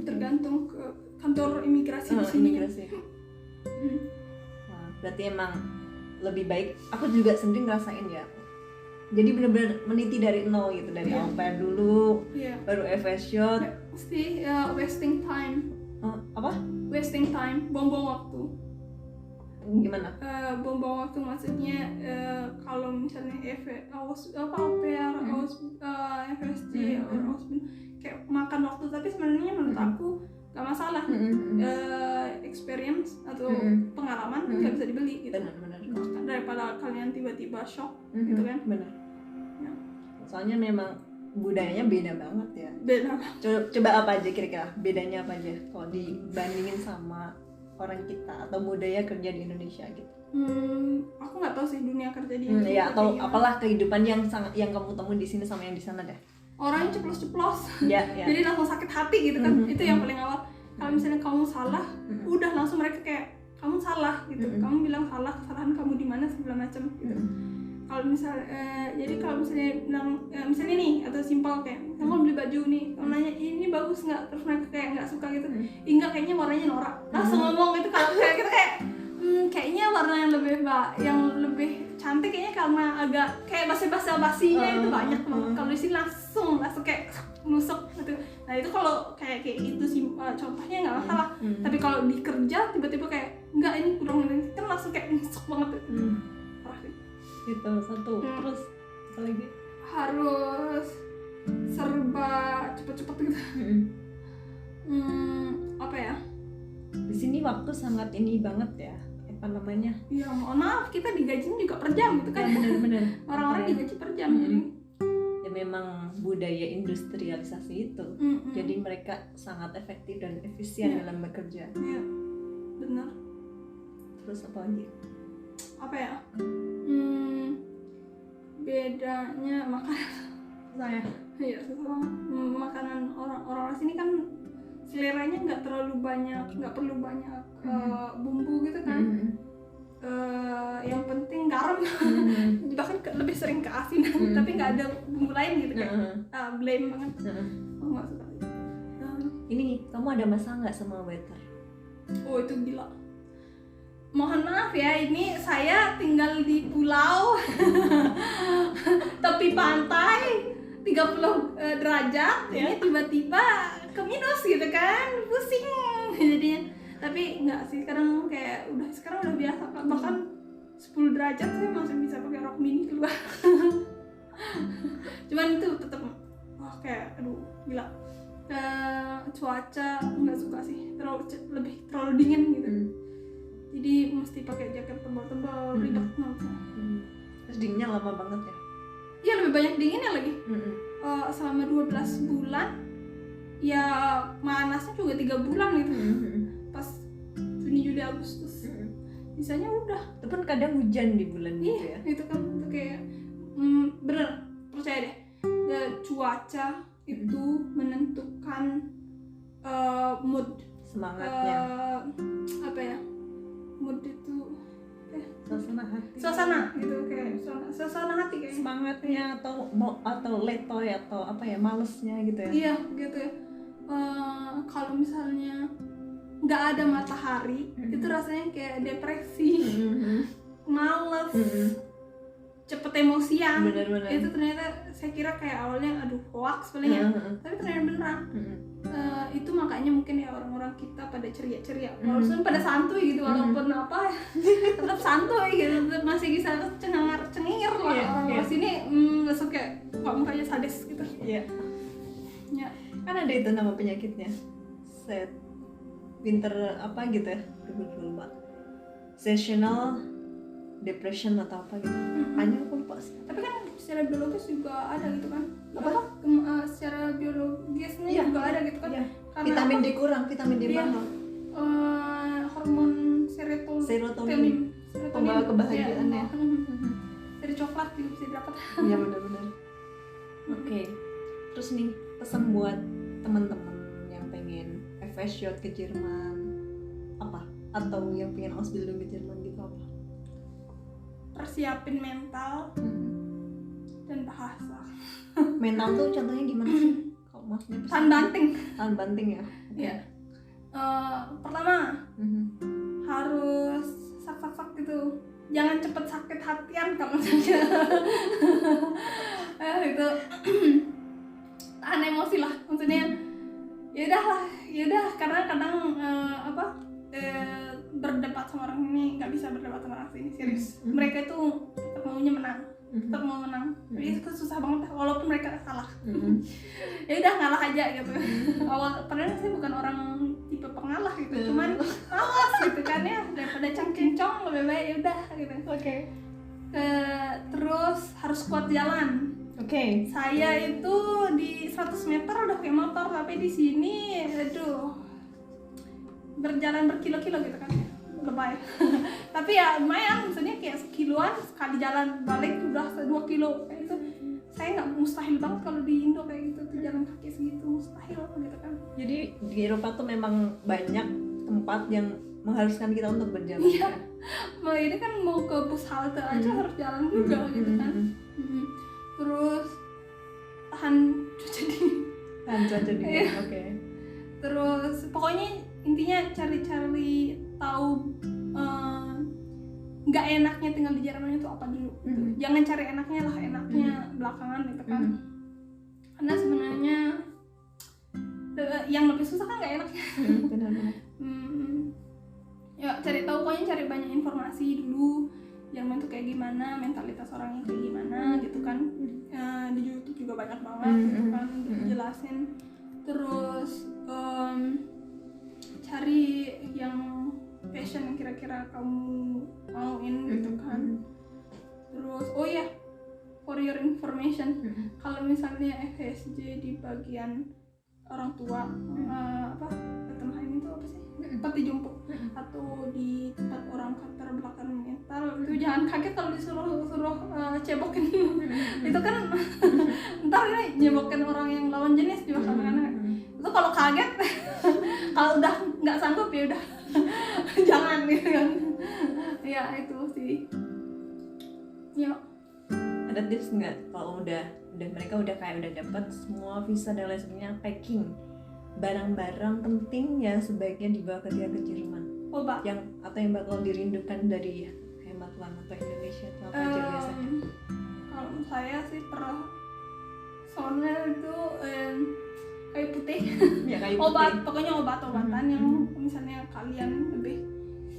Tergantung ke kantor imigrasi di sini. Imigrasi. Nah, berarti emang lebih baik. Aku juga sendiri ngerasain ya. Jadi benar-benar meniti dari nol gitu, dari au pair dulu, baru FSJ. Pasti wasting time. Apa? Wasting time, buang-buang waktu. Gimana? Buang-buang waktu maksudnya kalau misalnya au pair, FSJ, kayak makan waktu, tapi sebenarnya menurut aku nggak masalah. Experience atau pengalaman nggak bisa dibeli gitu. Benar. Daripada kalian tiba-tiba shock gitu kan. Benar. Ya. Soalnya memang budayanya beda banget ya. Beda. Coba apa aja kira-kira bedanya apa aja kalau dibandingin sama orang kita atau budaya kerja di Indonesia gitu? Aku nggak tahu sih dunia kerja di Indonesia. Ya atau apalah kehidupan yang kamu temui di sini sama yang di sana deh. orangnya ceplos-ceplos. Ya. Jadi langsung sakit hati gitu kan. Itu yang paling awal. Kalau misalnya kamu salah, udah langsung mereka kayak kamu salah gitu. Kamu bilang salah, kesalahan kamu di mana segala macam gitu. Kalau misalnya jadi kalau misalnya bilang misalnya nih atau simpel kayak kamu beli baju nih, kamu nanya ini bagus nggak, terus mereka kayak nggak suka gitu, enggak kayaknya warnanya norak, langsung ngomong itu. Kalau kayak kita kayak kayaknya warna yang lebih cantik kayaknya karena agak kayak basa-basinya itu banyak banget. Kalau di sini langsung kayak nusuk gitu. Nah itu kalau kayak gitu sih contohnya nggak masalah. Tapi kalau di kerja tiba-tiba kayak enggak ini kurang ini kan langsung kayak nusuk banget. Parah sih. Itu satu. Terus apa lagi? Harus serba cepet-cepet gitu. Apa ya? Di sini waktu sangat ini banget ya. Apa namanya? Ya mohon maaf, kita digajinya juga per jam gitu kan. Ya, bener-bener. Orang-orang digaji per jam jadi. Ya memang budaya industrialisasi itu. Jadi mereka sangat efektif dan efisien dalam bekerja. Iya. Benar. Terus apa lagi? Apa ya? Bedanya makanan Saya. Iya, makanan orang sini kan seleranya nggak terlalu banyak, nggak perlu banyak bumbu gitu kan. Yang penting garam. Bahkan lebih sering ke asin, tapi nggak ada bumbu lain gitu kayak blame banget. Aku nggak suka. Ini kamu ada masalah nggak sama waiter? Oh itu gila. Mohon maaf ya, ini saya tinggal di pulau tepi pantai 30 derajat, ini tiba-tiba ke minus gitu kan, pusing jadinya. Tapi enggak sih, sekarang udah biasa, bahkan 10 derajat saya masih bisa pakai rok mini keluar. Cuman itu tetap kayak aduh gila. Cuaca nggak suka sih, terlalu dingin gitu. Jadi mesti pakai jaket tebal-tebal, ribet banget. Terus dinginnya lama banget ya? Iya lebih banyak dinginnya lagi. Selama 12 bulan, ya panasnya juga 3 bulan gitu. Pas Juni, Juli, Agustus. Misalnya udah. Itu kan kadang hujan di bulan itu ya? Itu kan itu kayak bener, percaya deh. Cuaca itu menentukan mood. Semangatnya. Apa ya? Mood itu suasana gitu kayak suasana hati kayak semangatnya atau letoy atau apa ya malesnya gitu ya. Iya gitu ya. Kalau misalnya nggak ada matahari itu rasanya kayak depresi, males, cepet emosian. Bener. Itu ternyata saya kira kayak awalnya aduh hoax paling ya, tapi ternyata beneran. Itu makanya mungkin ya orang-orang kita pada ceria-ceria, walaupun pada santuy gitu, walaupun apa tetap santuy gitu, tetap masih bisa cengir lah. Orang sini langsung kayak kok mukanya sadis gitu. Iya. Ya. Kan ada itu nama penyakitnya, winter apa gitu ya, lupa. Seasonal depression atau apa gitu. Hanya aku lupa sih. Tapi kan secara biologis juga ada gitu kan. Secara biologisnya juga ada gitu kan. Iya. Vitamin D kurang, vitamin D mahal. Hormon serotonin. Pembawa kebahagiaan ya. Dari coklat juga bisa didapat. Iya benar-benar. Oke. Terus nih pesan buat teman-teman yang pengen FS ke Jerman apa? Atau yang pengen Ausbildung ke Jerman gitu apa? Persiapin mental dan bahasa. Mental tuh contohnya gimana sih? Kalau maksudnya tahan banting ya. Iya. Pertama harus sak gitu. Jangan cepet sakit hatian kalau misalnya. Itu tahan emosi lah. Maksudnya yaudah karena kadang berdebat sama orang ini nggak bisa berdebat sama orang sini serius. Mereka itu tetap maunya menang, tetap mau menang. Jadi itu susah banget walaupun mereka salah. Ya udah ngalah aja gitu. Padahal saya bukan orang tipe pengalah gitu, cuman malas gitu kan ya, daripada cangkencong lebih baik ya udah gitu. Oke. Terus harus kuat jalan. Oke. Saya itu di 100 meter udah pakai motor, tapi di sini aduh berjalan berkilo-kilo gitu kan, lebay. Tapi ya lumayan, maksudnya kayak sekiloan sekali jalan balik udah 2 kilo kayak itu. Saya saya nggak mustahil banget kalau di Indo kayak gitu tuh jalan kaki segitu, mustahil gitu kan. Jadi di Eropa tuh memang banyak tempat yang mengharuskan kita untuk berjalan. Iya. Nah, ini kan mau ke bus halte aja harus jalan juga gitu kan. Terus tahan cuaca dingin. Iya. Oke. Terus pokoknya intinya cari-cari tahu nggak enaknya tinggal di Jerman itu apa dulu gitu. Jangan cari enaknya lah, enaknya belakangan gitu kan. Karena sebenarnya yang lebih susah kan nggak enaknya. Benar-benar. Ya cari tahu, pokoknya cari banyak informasi dulu Jerman tuh kayak gimana, mentalitas orangnya kayak gimana gitu kan. Di YouTube juga banyak banget gitu kan dijelasin. Terus cari yang passion yang kira-kira kamu mauin gitu kan. Terus oh ya, for your information, kalau misalnya FSJ di bagian orang tua Tottenham itu apa sih? Peti jompo atau di tempat orang keterbelakangan mental itu jangan kaget kalau disuruh cebokin. Itu kan ntar ini nyebokin orang yang lawan jenis juga kadang-kadang. Itu kalau kaget kalau udah nggak sanggup ya udah jangan gitu kan. Ya itu sih. Ya. Ada tips nggak kalau udah mereka udah dapat semua visa dan lain sebagainya, packing barang-barang penting yang sebaiknya dibawa ketika ke Jerman? Obat yang bakal dirindukan dari hemat uang atau Indonesia itu apa aja biasanya? Kalau saya sih soalnya itu kayu putih. Ya, kayu obat putih. Pokoknya obat-obatan yang misalnya kalian lebih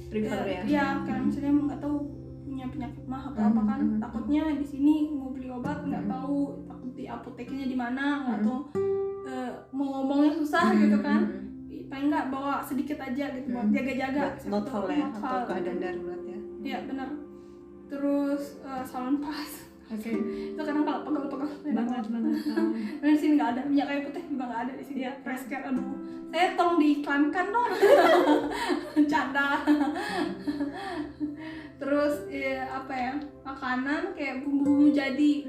prefer ya. Ya kalian misalnya nggak tahu punya penyakit mah atau apa kan, takutnya di sini mau beli obat nggak tahu, takut di apoteknya di mana nggak tahu, mau ngomongnya susah gitu kan. Paling nggak bawa sedikit aja gitu buat jaga-jaga. Not for ya, atau keadaan darurat ya. Iya benar. Terus salon pas. Oke. Itu kadang kalau pegal-pegal banget. Nah di sini nggak ada, minyak kayu putih juga nggak ada di sini. Ya, fresh care, aduh. Saya tolong diiklankan dong. Canda. Terus apa ya, makanan kayak bumbu jadi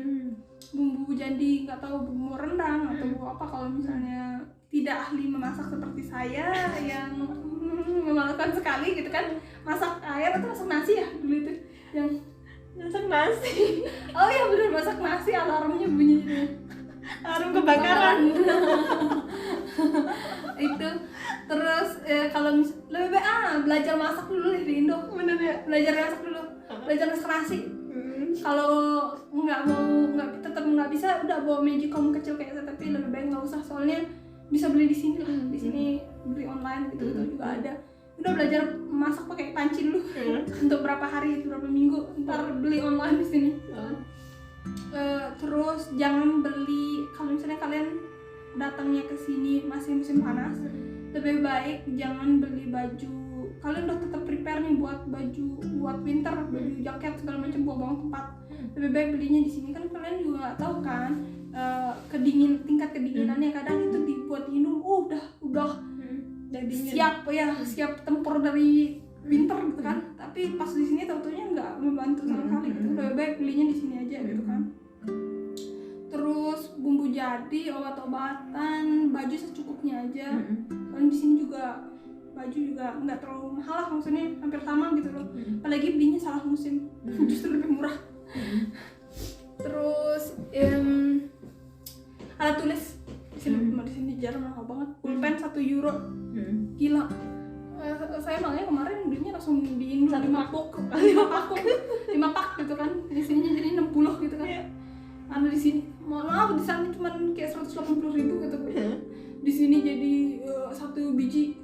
nggak tahu bumbu rendang atau bumbu apa. Kalau misalnya tidak ahli memasak seperti saya yang memalukan sekali gitu kan, masak air atau masak nasi ya dulu itu yang masak nasi. Oh iya bener, masak nasi alarmnya bunyi alarm kebakaran. Itu terus kalau lebih baik belajar masak dulu deh di Indo. Bener ya, belajar masak dulu, belajar masak nasi. Kalau tetap nggak bisa, udah bawa magicom kecil kayak saya, tapi lebih baik nggak usah, soalnya bisa beli di sini lah. Di sini beli online gitu juga ada. Udah belajar masak pakai panci dulu untuk berapa hari, berapa minggu, ntar beli online di sini. Terus jangan beli, kalau misalnya kalian datangnya ke sini masih musim panas, lebih baik jangan beli baju. Kalian udah tetap prepare nih buat baju buat winter, baju jaket segala macam buat bawang tempat. Lebih baik belinya di sini, kan kalian juga nggak tahu kan tingkat kedinginannya. Kadang itu dibuat minum udah siap tempur dari winter gitu kan, tapi pas di sini tentunya nggak membantu sama sekali gitu. Lebih baik belinya di sini aja gitu kan. Terus bumbu jadi, obat-obatan, baju secukupnya aja. Kan di sini juga baju juga nggak terlalu mahal lah, maksudnya hampir sama gitu loh. Apalagi belinya salah musim, justru lebih murah. Terus alat tulis di sini jarang mahal banget. Pulpen 1 euro, gila. Saya makanya kemarin belinya langsung di Indo 5 pak gitu kan. Di sini jadi 60 gitu kan. Ada di sini, mohon maaf, di sana cuma kayak 180.000 gitu. Di sini jadi 1 biji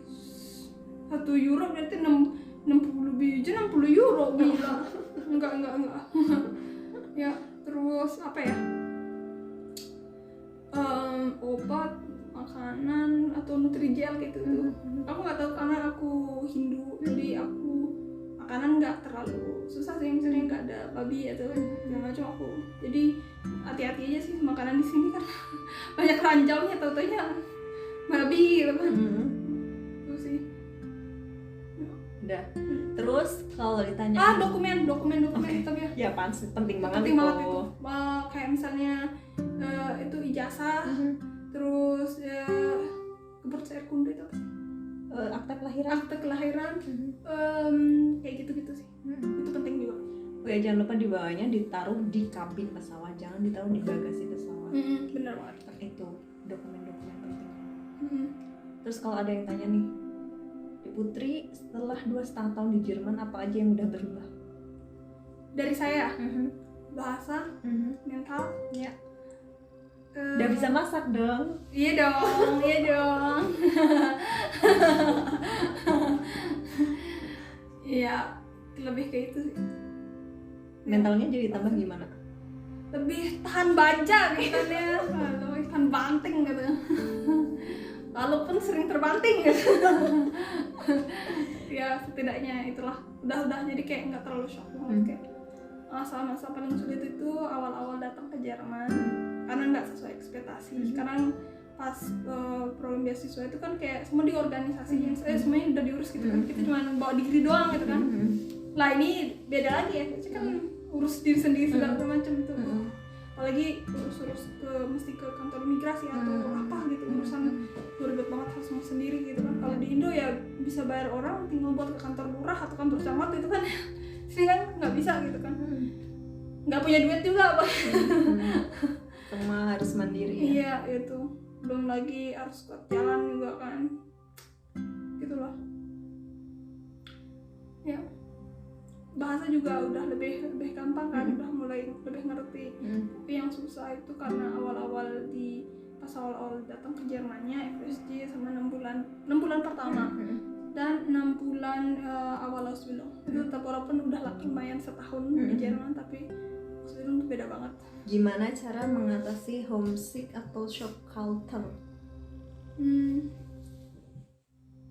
1 euro, berarti 60 biji 60 euro, gila. Enggak. Ya, terus apa ya? Obat, makanan atau nutrijel gitu tuh. Aku nggak tahu karena aku Hindu, jadi aku makanan nggak terlalu susah sih, misalnya nggak ada babi atau segala macam aku. Jadi hati-hati aja sih makanan di sini karena banyak ranjaunya, tau-taunya babi gitu kan. Itu sih. Udah. Terus kalau ditanya dokumen okay. tapi Ya penting banget itu. itu. Kayak misalnya ijazah, terus Geburtsurkunde itu apa sih? Akta kelahiran. Akte kelahiran, kayak gitu-gitu sih. Itu penting juga. Oh ya, jangan lupa di bawahnya ditaruh di kabin pesawat, jangan ditaruh di bagasi pesawat. Benar banget. Itu dokumen-dokumen penting. Terus kalau ada yang tanya nih, Putri setelah 2,5 tahun di Jerman apa aja yang udah berubah? Dari saya, bahasa, mental, ya. Udah bisa masak dong? Iya dong. Iya, lebih kayak itu sih. Mentalnya jadi tambah gimana? Lebih tahan baja gitu ya, lebih tahan banting gitu. Walaupun sering terbanting gitu. Ya setidaknya itulah, udah jadi kayak nggak terlalu shock banget. Kayak masa-masa paling sulit itu awal-awal datang ke Jerman karena nggak sesuai ekspektasi. Karena pas program beasiswa itu kan kayak semua diorganisasiin, semuanya udah diurus gitu kan, kita cuma bawa degree doang gitu kan. Lah ini beda lagi ya, itu kan urus diri sendiri segala macam itu. Apalagi urus mesti ke kantor imigrasi atau apa gitu, urusan ribet banget, harus semua sendiri gitu kan. Kalau di Indo ya bisa bayar orang, tinggal buat ke kantor lurah atau kantor camat itu kan. Sini kan nggak bisa gitu kan, nggak punya duit juga apa. Semua harus mandiri ya? Iya itu, belum lagi harus kuat jalan juga kan, gitulah ya. Bahasa juga udah lebih gampang kan, udah mulai lebih ngerti. Tapi yang susah itu karena awal-awal pas awal datang ke Jermannya FSJ sama 6 bulan pertama dan 6 bulan awal Ausbildung. Itu tetap walaupun udah lumayan setahun di Jerman, tapi Ausbildung itu beda banget. Gimana cara mengatasi homesick atau shock culture?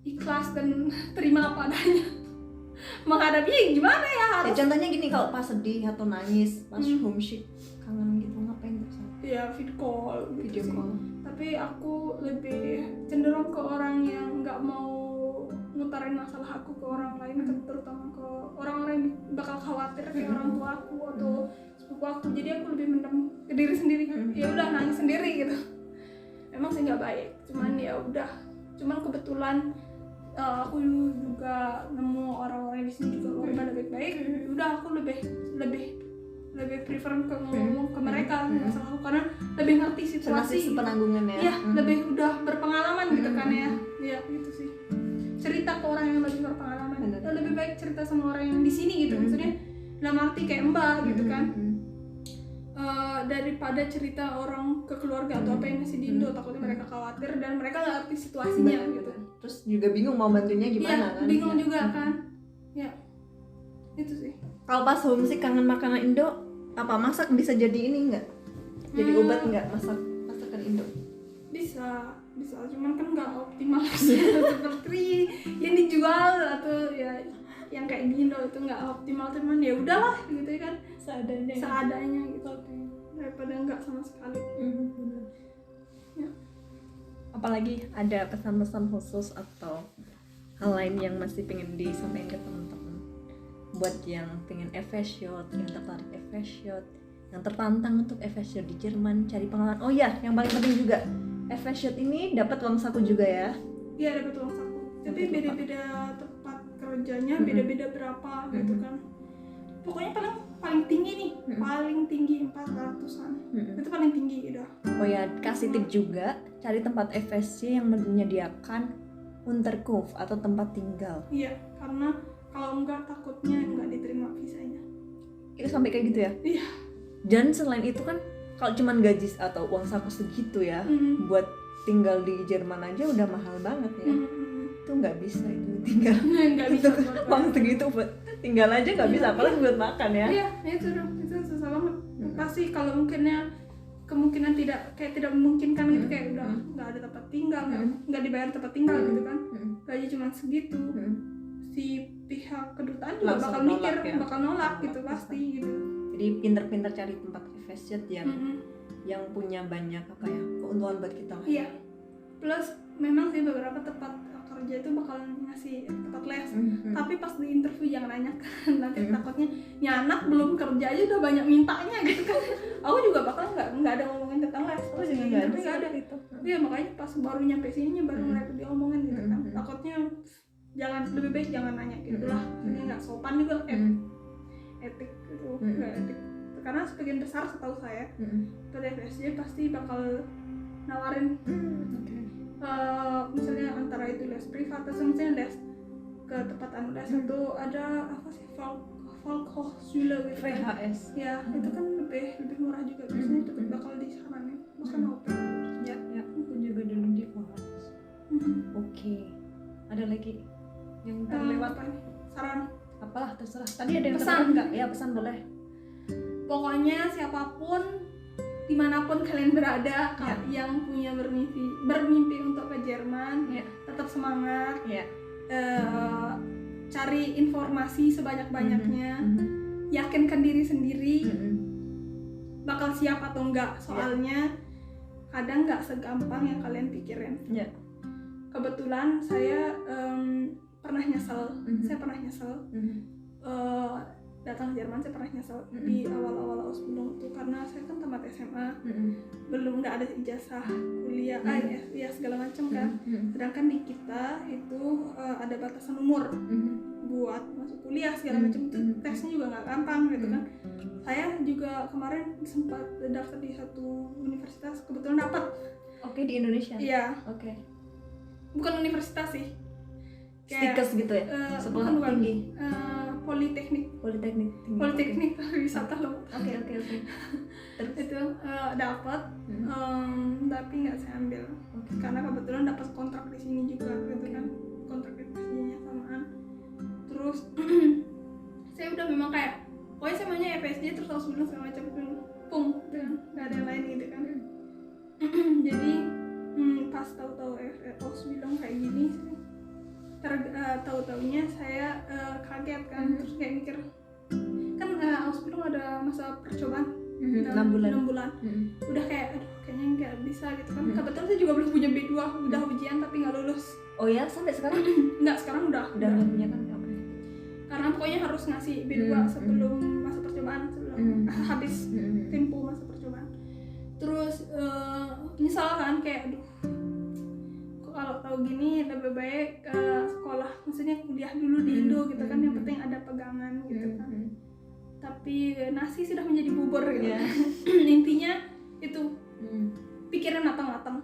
Ikhlas dan terima apa adanya. Menghadapinya gimana ya harus? Ya contohnya gini, kalau pas sedih atau nangis, pas homesick, kangen gitu, ngapain tuh? Ya video call. Tapi aku lebih cenderung ke orang yang nggak mau ngutarin masalah aku ke orang lain, terutama ke orang-orang yang bakal khawatir kayak orang tua aku atau sepupu aku. Jadi aku lebih mendem ke diri sendiri. Ya udah nangis sendiri gitu. Emang sih nggak baik, cuman ya udah. Cuman kebetulan aku juga nemu orang-orang di sini juga pada baik-baik. Udah aku lebih prefer ke ngomong ke mereka masalah aku karena lebih ngerti situasi. Penanggungan ya. Iya, lebih udah berpengalaman gitu kan ya. Iya, gitu sih. Cerita ke orang yang lebih berpengalaman. Lebih baik cerita sama orang yang di sini gitu. Maksudnya dalam arti kayak mbak gitu kan. Daripada cerita orang ke keluarga atau apa yang masih di Indo, takutnya mereka khawatir dan mereka nggak ngerti situasinya gitu. Terus juga bingung mau bantunya gimana kan? Bingung juga kan. Ya, itu sih. Kalau pas homesick kangen makanan Indo, apa masak bisa jadi ini nggak? Jadi obat nggak masakan Indo? Bisa, cuman kan nggak optimal seperti yang dijual atau ya yang kayak di Indo itu nggak optimal, cuman ya udahlah gitu kan, seadanya gitu daripada nggak sama sekali. Ya. Apalagi ada pesan-pesan khusus atau hal lain yang masih pengen disampaikan ke teman-teman buat yang pengen FSJ, yang tertarik FSJ, yang tertantang untuk FSJ di Jerman, cari pengalaman. Oh ya, yang paling penting juga FSJ ini dapat uang saku juga ya? Iya, dapat uang saku. Tapi beda-beda tempat kerjanya, beda-beda berapa gitu kan. Pokoknya paling tinggi nih, paling tinggi 400-an. Itu paling tinggi udah. Oh ya, kasih tip juga, cari tempat FSJ yang menyediakan Unterkunft atau tempat tinggal. Iya, karena kalau enggak takutnya enggak diterima visanya. Itu sampai kayak gitu ya? Iya. Dan selain itu kan kalau cuman gaji atau uang saku segitu ya, buat tinggal di Jerman aja udah mahal banget ya. Itu nggak bisa itu tinggal. Nggak bisa. Uang segitu buat tinggal aja nggak bisa, apalagi buat makan ya. Iya, itu dong, itu susah banget. Pasti kalau kemungkinan tidak memungkinkan gitu, kayak udah nggak ada tempat tinggal, nggak dibayar tempat tinggal gitu kan, gaji cuma segitu. Si pihak kedutaan juga langsung bakal mikir, ya? nolak gitu pasti gitu. Jadi pinter-pinter cari tempat FSJ yang punya banyak keuntungan buat kita. Iya. Plus memang sih beberapa tempat kerja itu bakal ngasih tempat les tes. Tapi pas di interview jangan nanya kan, nanti takutnya ya anak belum kerja aja udah banyak mintanya gitu kan. Aku juga bakal nggak ada ngomongin tentang les, Oh juga nggak ada itu. Iya makanya pas baru nyampe sini baru mulai diomongin gitu kan. Takutnya lebih baik jangan nanya gitulah, ini nggak sopan juga, etik gitu, nggak etik. Karena sebagian besar setahu saya pada FSJ pasti bakal nawarin misalnya antara itu les privat atau misalnya les ke tempat les itu ada apa sih Volkshochschule gitu kan. VHS Ya itu kan lebih murah juga, biasanya itu bakal disaranin bahkan open. Ya aku juga dulu di VHS. Oke. Ada lagi yang terlewat? Apa nih? Saran? Apalah terserah. Tadi ada yang Pesan nggak? Ya pesan boleh. Pokoknya siapapun dimanapun kalian berada, yang punya bermimpi untuk ke Jerman, tetap semangat, cari informasi sebanyak-banyaknya, yakinkan diri sendiri, bakal siap atau enggak, soalnya kadang nggak segampang yang kalian pikirin. Kebetulan saya pernah nyesel, datang ke Jerman. Saya pernah nyesel di awal-awal Ausbildung itu karena saya kan tamat SMA, belum nggak ada ijazah kuliah, ya segala macam kan. Sedangkan di kita itu ada batasan umur buat masuk kuliah segala macam, itu tesnya juga nggak gampang gitu kan. Saya juga kemarin sempat daftar di satu universitas, kebetulan dapat. Oke, di Indonesia? Iya. Oke. Bukan universitas sih. Stikes gitu ya? Sekolah tinggi? Politeknik pariwisata loh. Oke. Terus itu dapat, tapi nggak saya ambil karena kebetulan dapat kontrak di sini juga gitu kan, kontrak di sini samaan. Terus saya udah memang kayak pokoknya saya maunya FSJ terus Ausbildung segala macam nggak ada yang lain gitu kan. Jadi pas tahu-tahu Ausbildung kayak gini tahu-taunya saya kaget kan, terus kayak mikir kan Ausbildung ada masa percobaan 6 bulan. Udah kayak aduh kayaknya nggak bisa gitu kan. Kebetulan saya juga belum punya B2, udah ujian tapi nggak lulus. Oh ya, sampai sekarang? Nggak, sekarang udah punya kan? Oke. Karena pokoknya harus ngasih B2 sebelum masa percobaan, sebelum habis tempo masa percobaan. Terus nyesal kan kayak aduh, kalau tahu gini lebih baik sekolah, maksudnya kuliah dulu di Indo gitu kan, yang penting ada pegangan gitu kan. Tapi nasi sudah menjadi bubur gitu. Intinya itu pikirin matang-matang.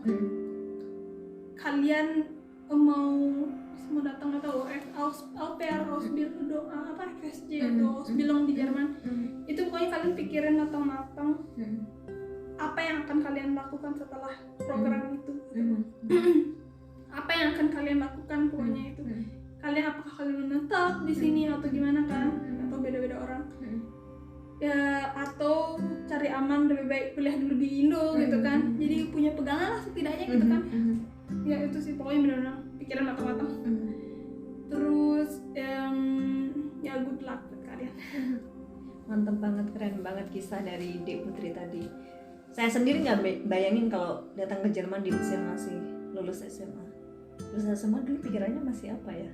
Kalian mau datang atau Ausbildung apa FSJ atau Ausbildung di Jerman, itu pokoknya kalian pikirin matang-matang apa yang akan kalian lakukan setelah program itu. Apa yang akan kalian lakukan pokoknya itu. Kalian apakah kalian menetap di sini atau gimana kan, atau beda-beda orang. Ya, atau cari aman, lebih baik kuliah dulu di Indo gitu kan. Jadi punya pegangan lah setidaknya gitu kan. Ya itu sih pokoknya benar-benar pikiran matang-matang. Terus ya good luck buat kalian. Mantap banget, keren banget kisah dari Dek Putri tadi. Saya sendiri nggak bayangin kalau datang ke Jerman di usia masih lulus SMA. Lulus SMA dulu pikirannya masih apa ya?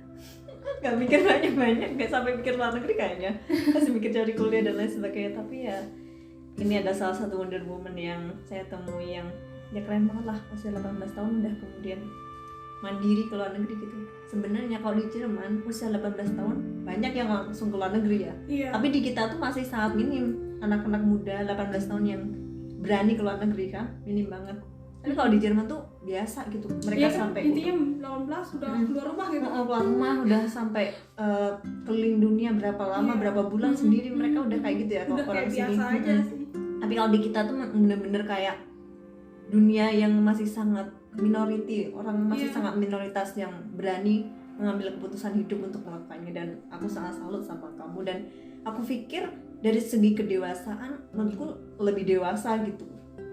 Gak mikir banyak, gak sampai mikir luar negeri kayaknya. Masih mikir cari kuliah dan lain sebagainya. Tapi ya ini ada salah satu Wonder Woman yang saya temui yang ya keren banget lah, usia 18 tahun udah kemudian mandiri ke luar negeri gitu. Sebenarnya kalau di Jerman usia 18 tahun banyak yang langsung ke luar negeri ya. Tapi di kita tuh masih sangat minim anak-anak muda 18 tahun yang berani ke luar negeri kan, minim banget. Tapi kalau di Jerman tuh biasa gitu, mereka sampai intinya 18 sudah keluar rumah gitu. Keluar rumah udah sampai keliling dunia berapa lama, berapa bulan sendiri, mereka udah kayak gitu ya kalau orang sini. Biasa aja sih. Tapi kalau di kita tuh bener-bener kayak dunia yang masih sangat minority, orang masih sangat minoritas yang berani mengambil keputusan hidup untuk melakukannya, dan aku sangat salut sama kamu. Dan aku pikir dari segi kedewasaan menurutku lebih dewasa gitu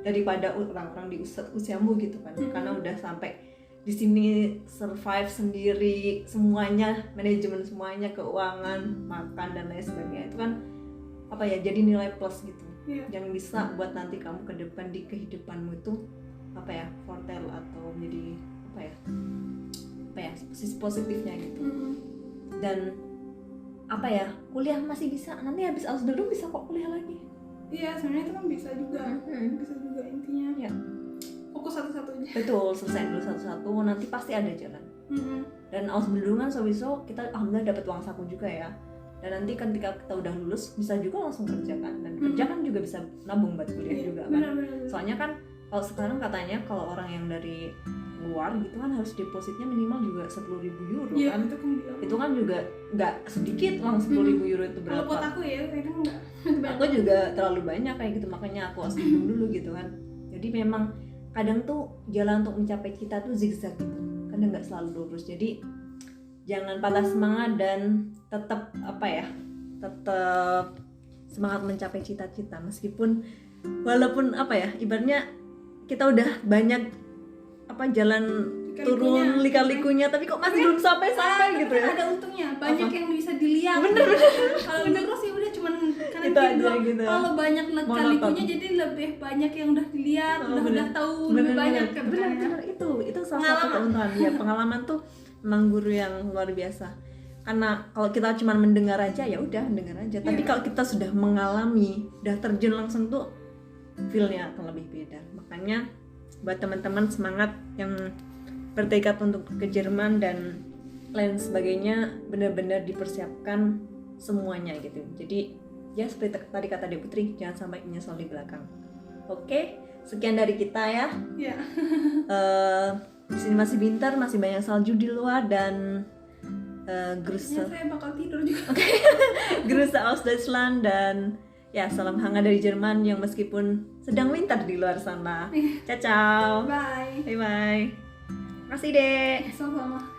daripada orang-orang di usiamu gitu kan, karena udah sampai di sini survive sendiri semuanya, manajemen semuanya, keuangan, makan dan lain sebagainya. Itu kan apa ya, jadi nilai plus gitu yang bisa buat nanti kamu ke depan di kehidupanmu itu apa ya, fortel atau menjadi apa ya sisi positifnya gitu. dan apa ya, kuliah masih bisa, nanti habis Ausbildung bisa kok kuliah lagi. Iya, sebenarnya itu kan bisa juga, bisa juga intinya. Ya. Fokus satu-satu aja. Betul, selesai dulu satu-satu, nanti pasti ada jalan. Dan Ausbildung kan sowieso kita alhamdulillah dapat uang saku juga ya. Dan nanti ketika kita udah lulus bisa juga langsung kerja kan, dan kerja kan juga bisa nabung buat kuliah juga kan. Benar. Soalnya kan kalau sekarang katanya kalau orang yang dari luar gitu kan harus depositnya minimal juga 10.000 euro ya, kan. Itu kan juga nggak sedikit uang 10.000 euro itu berapa. Kalau buat aku ya kadang nggak. Aku juga terlalu banyak kayak gitu, makanya aku Ausbildung dulu gitu kan. Jadi memang kadang tuh jalan untuk mencapai cita tuh zigzag gitu, kadang nggak selalu lurus. Jadi jangan patah semangat dan tetap tetap semangat mencapai cita-cita, meskipun walaupun ibaratnya kita udah banyak jalan turun lika-likunya, tapi kok masih belum sampai gitu ya. Ada untungnya, banyak yang bisa dilihat. Bener. Kalau lurus sih udah cuman karena itu aja gitu. Kalau banyak lika-likunya jadi lebih banyak yang udah dilihat, udah tahu lebih banyak kan. Bener, itu salah satu keuntungan ya, pengalaman tuh memang guru yang luar biasa. Karena kalau kita cuma mendengar aja ya udah mendengar aja, tapi kalau kita sudah mengalami, udah terjun langsung tuh feel-nya akan lebih beda. Makanya buat teman-teman semangat yang bertekad untuk ke Jerman dan lain sebagainya, benar-benar dipersiapkan semuanya gitu. Jadi ya seperti tadi kata Dek Putri, jangan sampai menyesal di belakang. Oke, sekian dari kita ya. Iya. Di sini masih winter, masih banyak salju di luar dan Grüße. Saya bakal tidur juga. Grüße aus Deutschland dan ya salam hangat dari Jerman yang meskipun sedang winter di luar sana. Ciao ciao. Bye. Bye bye. Makasih Dek. Sama-sama.